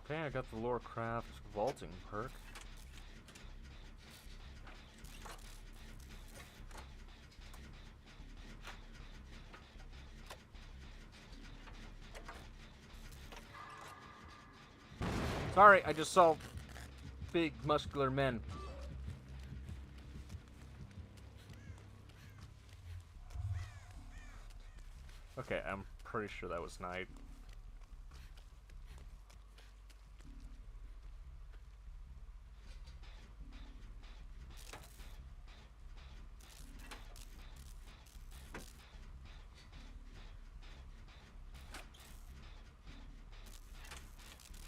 Okay, I got the Lorecraft vaulting perk. Sorry, I just saw big, muscular men. Okay, I'm pretty sure that was night.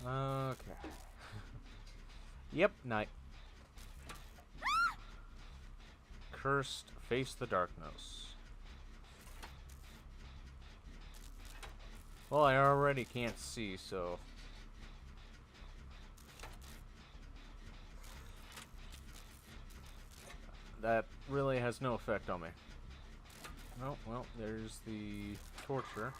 Okay. Yep, night. Cursed, face the darkness. Well, I already can't see, so... that really has no effect on me. Oh, well, there's the torture.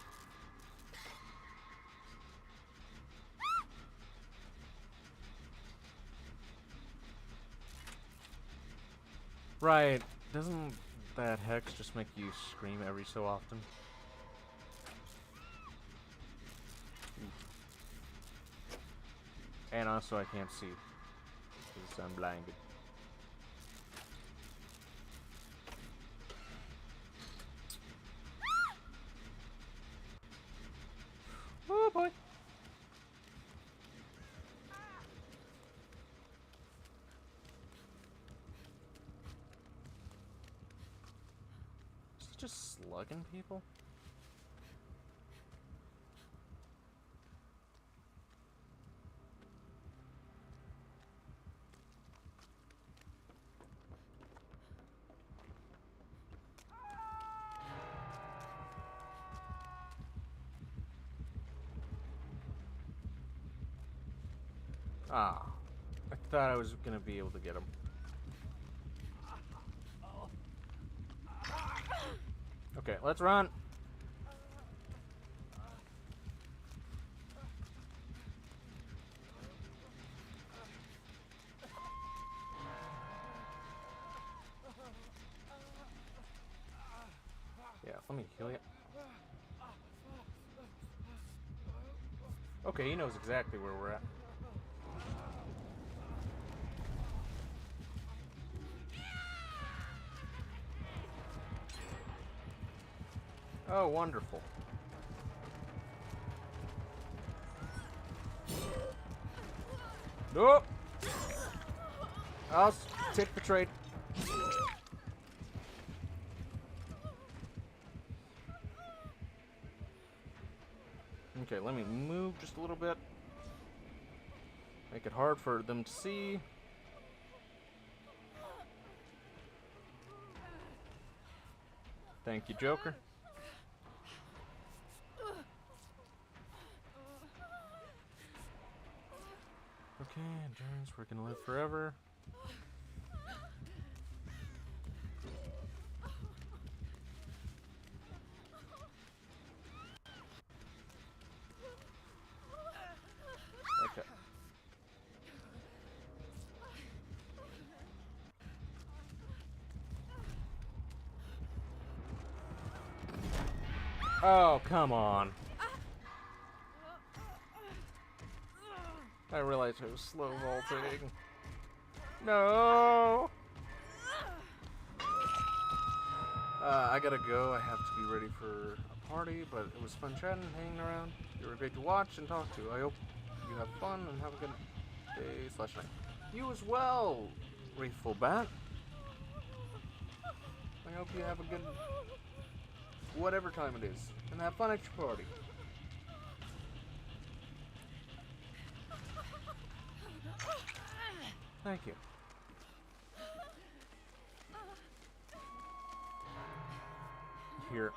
Right. Doesn't that hex just make you scream every so often? And also I can't see, because I'm blinded. Oh boy! Is he just slugging people? Ah, I thought I was gonna be able to get him. Okay, let's run. Yeah, let me heal you. Okay, he knows exactly where we're at. Oh, wonderful. Nope. I'll take the trade. Okay, let me move just a little bit. Make it hard for them to see. Thank you, Joker. Okay, endurance, we're gonna live forever. Okay. Oh, come on. I realized I was slow vaulting. No! I gotta go. I have to be ready for a party, but it was fun chatting, hanging around. You were great to watch and talk to. I hope you have fun and have a good day/night. You as well, Wraithful Bat. I hope you have a good whatever time it is, and have fun at your party. Thank you. Here.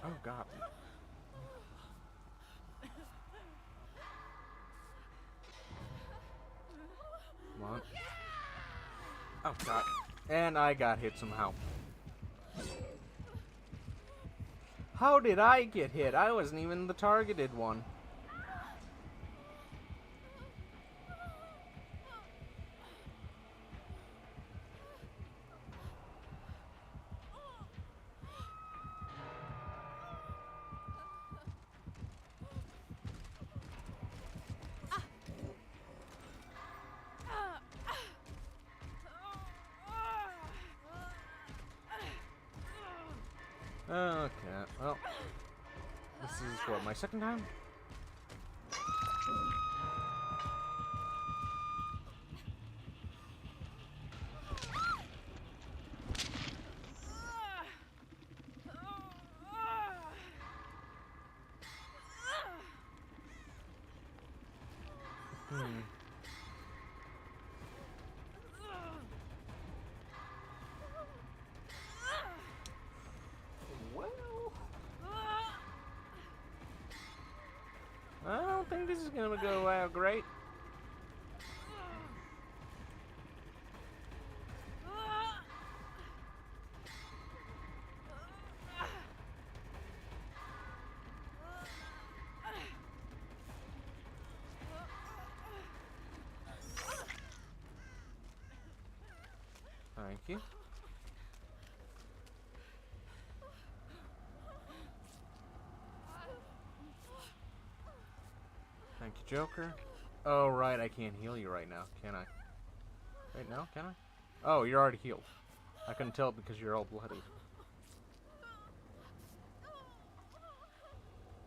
Oh, God. Come on. Oh, God. And I got hit somehow. How did I get hit? I wasn't even the targeted one. what, my second time? Well, I don't think this is gonna go out great. Thank you. Thank you, Joker. Oh, right, I can't heal you right now, can I? Wait, no, can I? Oh, you're already healed. I couldn't tell because you're all bloody.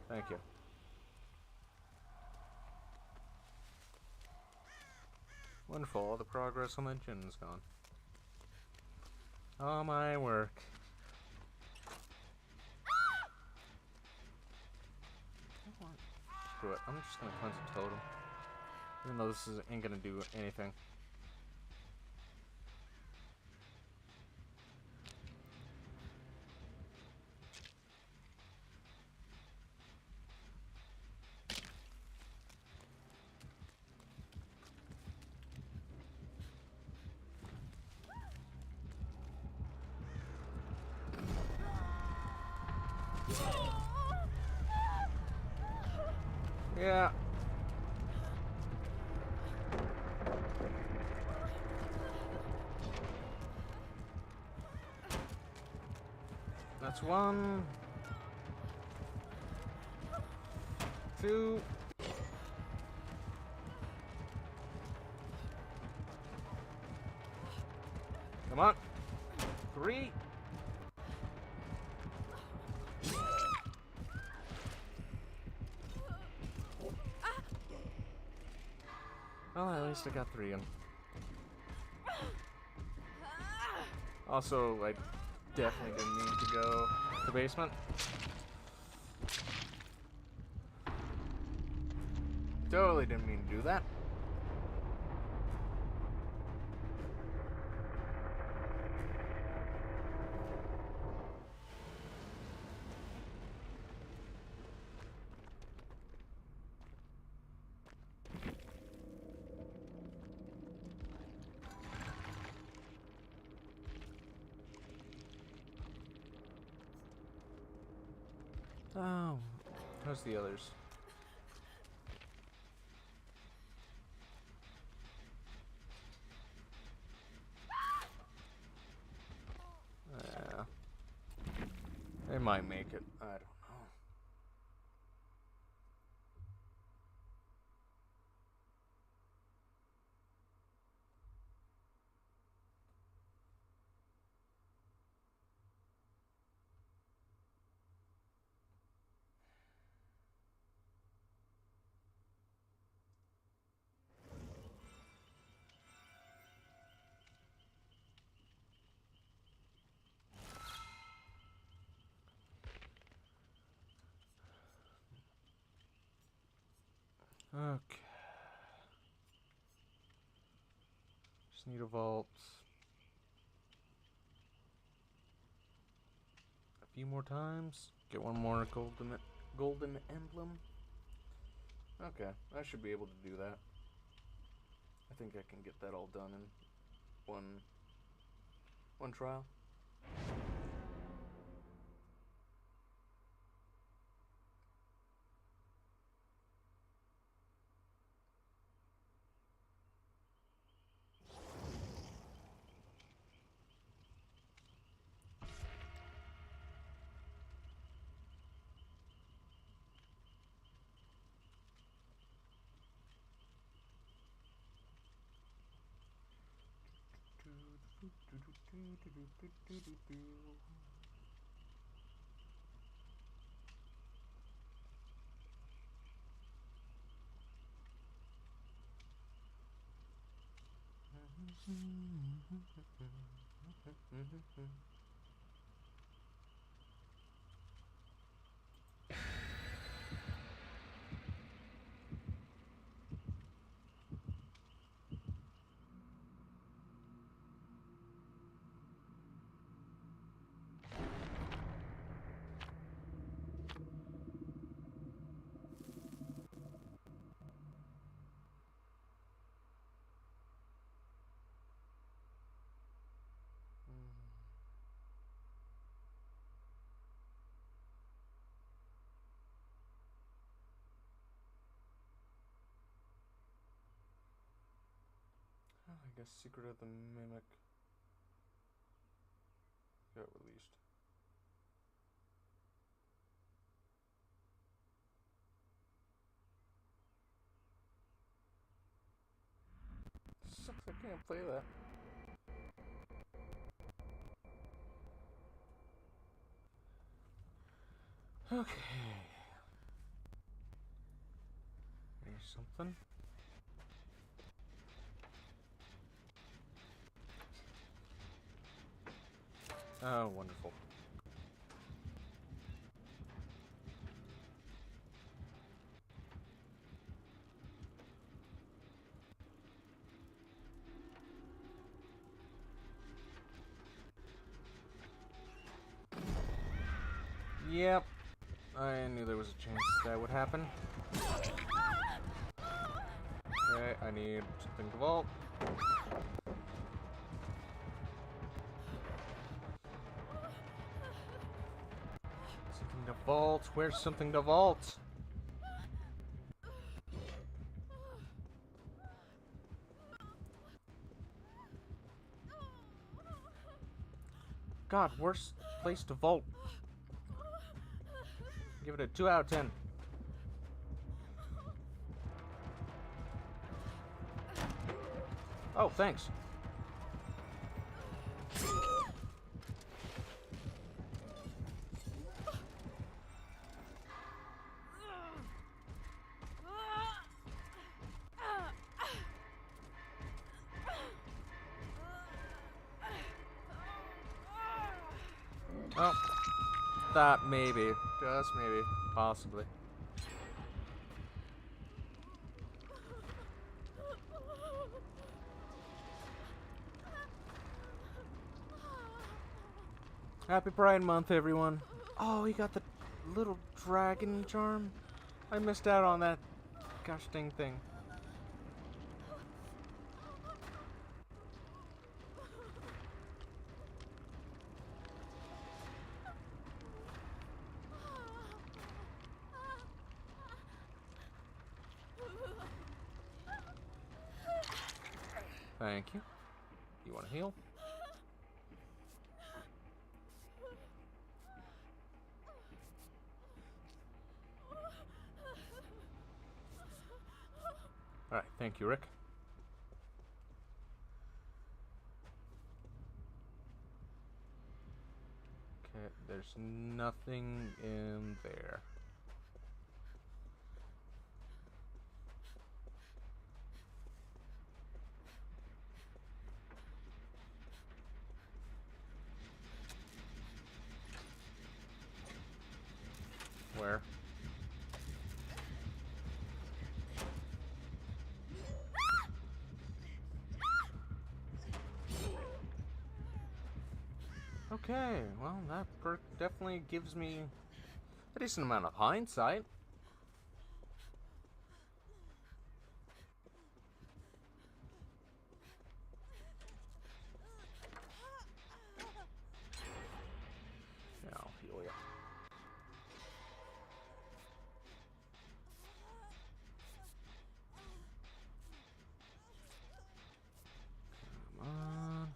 Thank you. Wonderful, all the progress on the gin's gone. All my work. Screw it, I'm just gonna cleanse a totem. Even though this ain't gonna do anything. Yeah. That's 1, 2. Come on. 3. Well, at least I got 3 in. Also, I definitely didn't mean to go to the basement. Totally didn't mean to do that. Oh, how's the others? Yeah, they might make it. I don't know. Okay. Just need a vault. A few more times. Get one more golden emblem. Okay, I should be able to do that. I think I can get that all done in one trial. I guess Secret of the Mimic got released. Sucks, I can't play that. Okay. Here's something. Oh, wonderful. Yep. I knew there was a chance that would happen. Okay, I need something to vault. Something to vault. Where's something to vault? God, worst place to vault. Give it a 2 out of 10. Oh, thanks. Oh, thought maybe, just maybe, possibly. Happy Pride Month, everyone. Oh, he got the little dragon charm. I missed out on that gosh dang thing. Thank you. You want to heal? Alright, thank you, Rick. Okay, there's nothing in there. Where? Okay, well, that perk definitely gives me a decent amount of hindsight. Yeah, I'll heal you. Come on.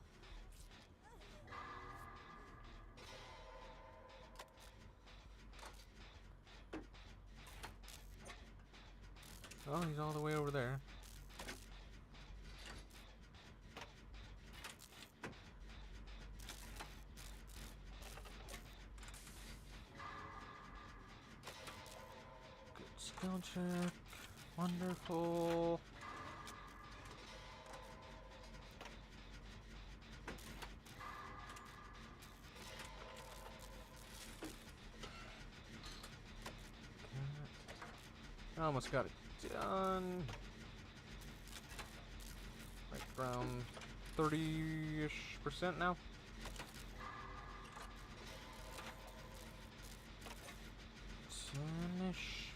Oh, he's all the way over there. Good skill check. Wonderful. Almost got it done. Like around 30-ish% now. Ish.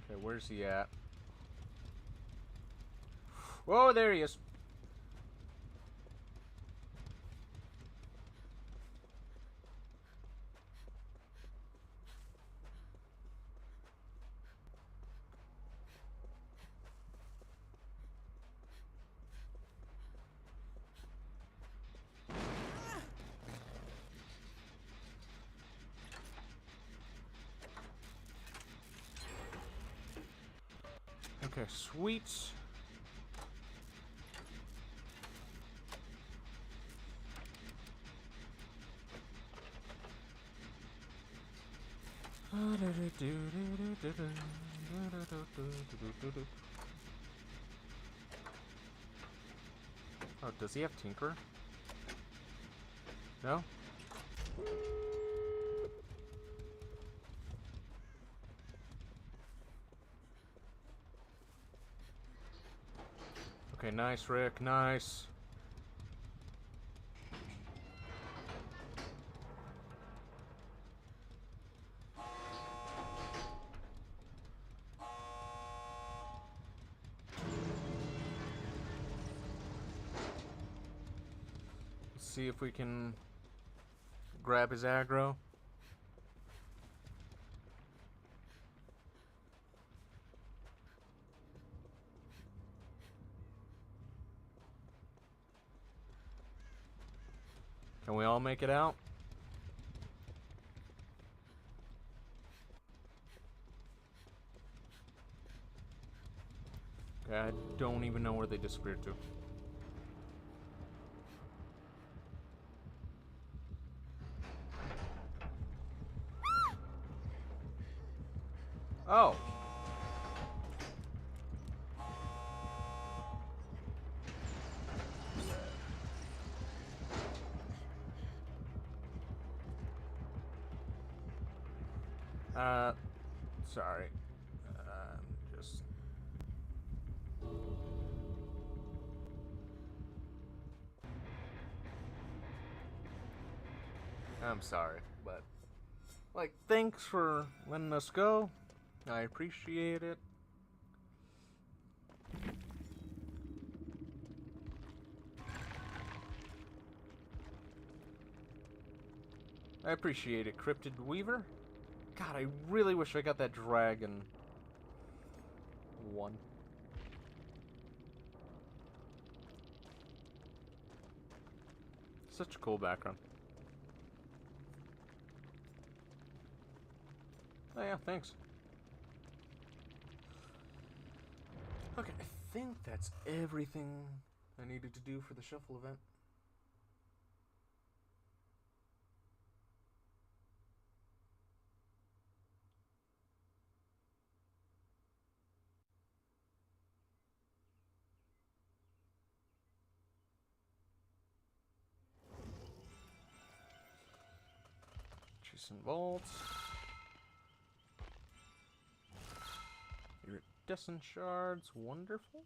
Okay, where's he at? Whoa, there he is. Okay, sweet. Oh, does he have Tinker? No? Okay, nice, Rick, nice. Let's see if we can grab his aggro. Can we all make it out? Okay, I don't even know where they disappeared to. Oh! Sorry. Just... I'm sorry, but... Like, thanks for letting us go. I appreciate it. I appreciate it, Cryptid Weaver. God, I really wish I got that dragon one. Such a cool background. Oh yeah, thanks. Okay, I think that's everything I needed to do for the shuffle event. Jason Vaults. Iridescent shards, wonderful.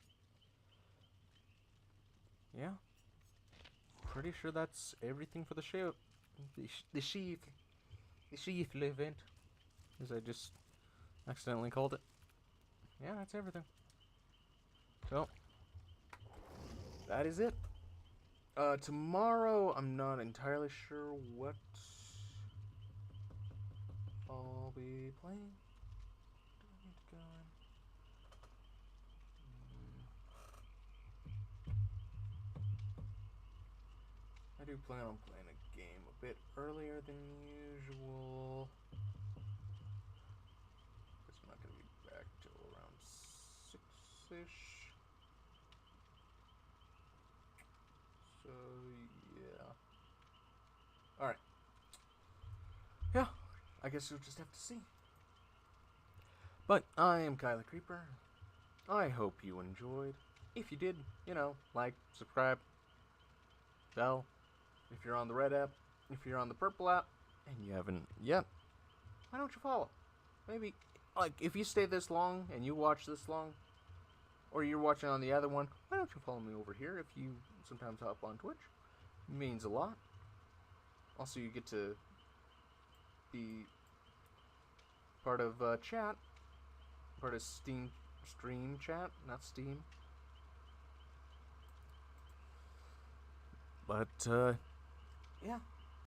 Yeah. Pretty sure that's everything for the show. The sheath event. As I just accidentally called it. Yeah, that's everything. So, that is it. Tomorrow, I'm not entirely sure what I'll be playing. Do I need to go in? I do plan on playing a game a bit earlier than usual. Guess I'm not going to be back till around 6-ish. So, yeah. Alright. Yeah, I guess you'll just have to see. But I am Kyla Creeper. I hope you enjoyed. If you did, you know, like, subscribe, bell. If you're on the red app, if you're on the purple app, and you haven't yet, why don't you follow? Maybe, like, if you stay this long and you watch this long, or you're watching on the other one, why don't you follow me over here if you sometimes hop on Twitch? It means a lot. Also, you get to be part of chat, part of stream chat, not Steam. But, yeah,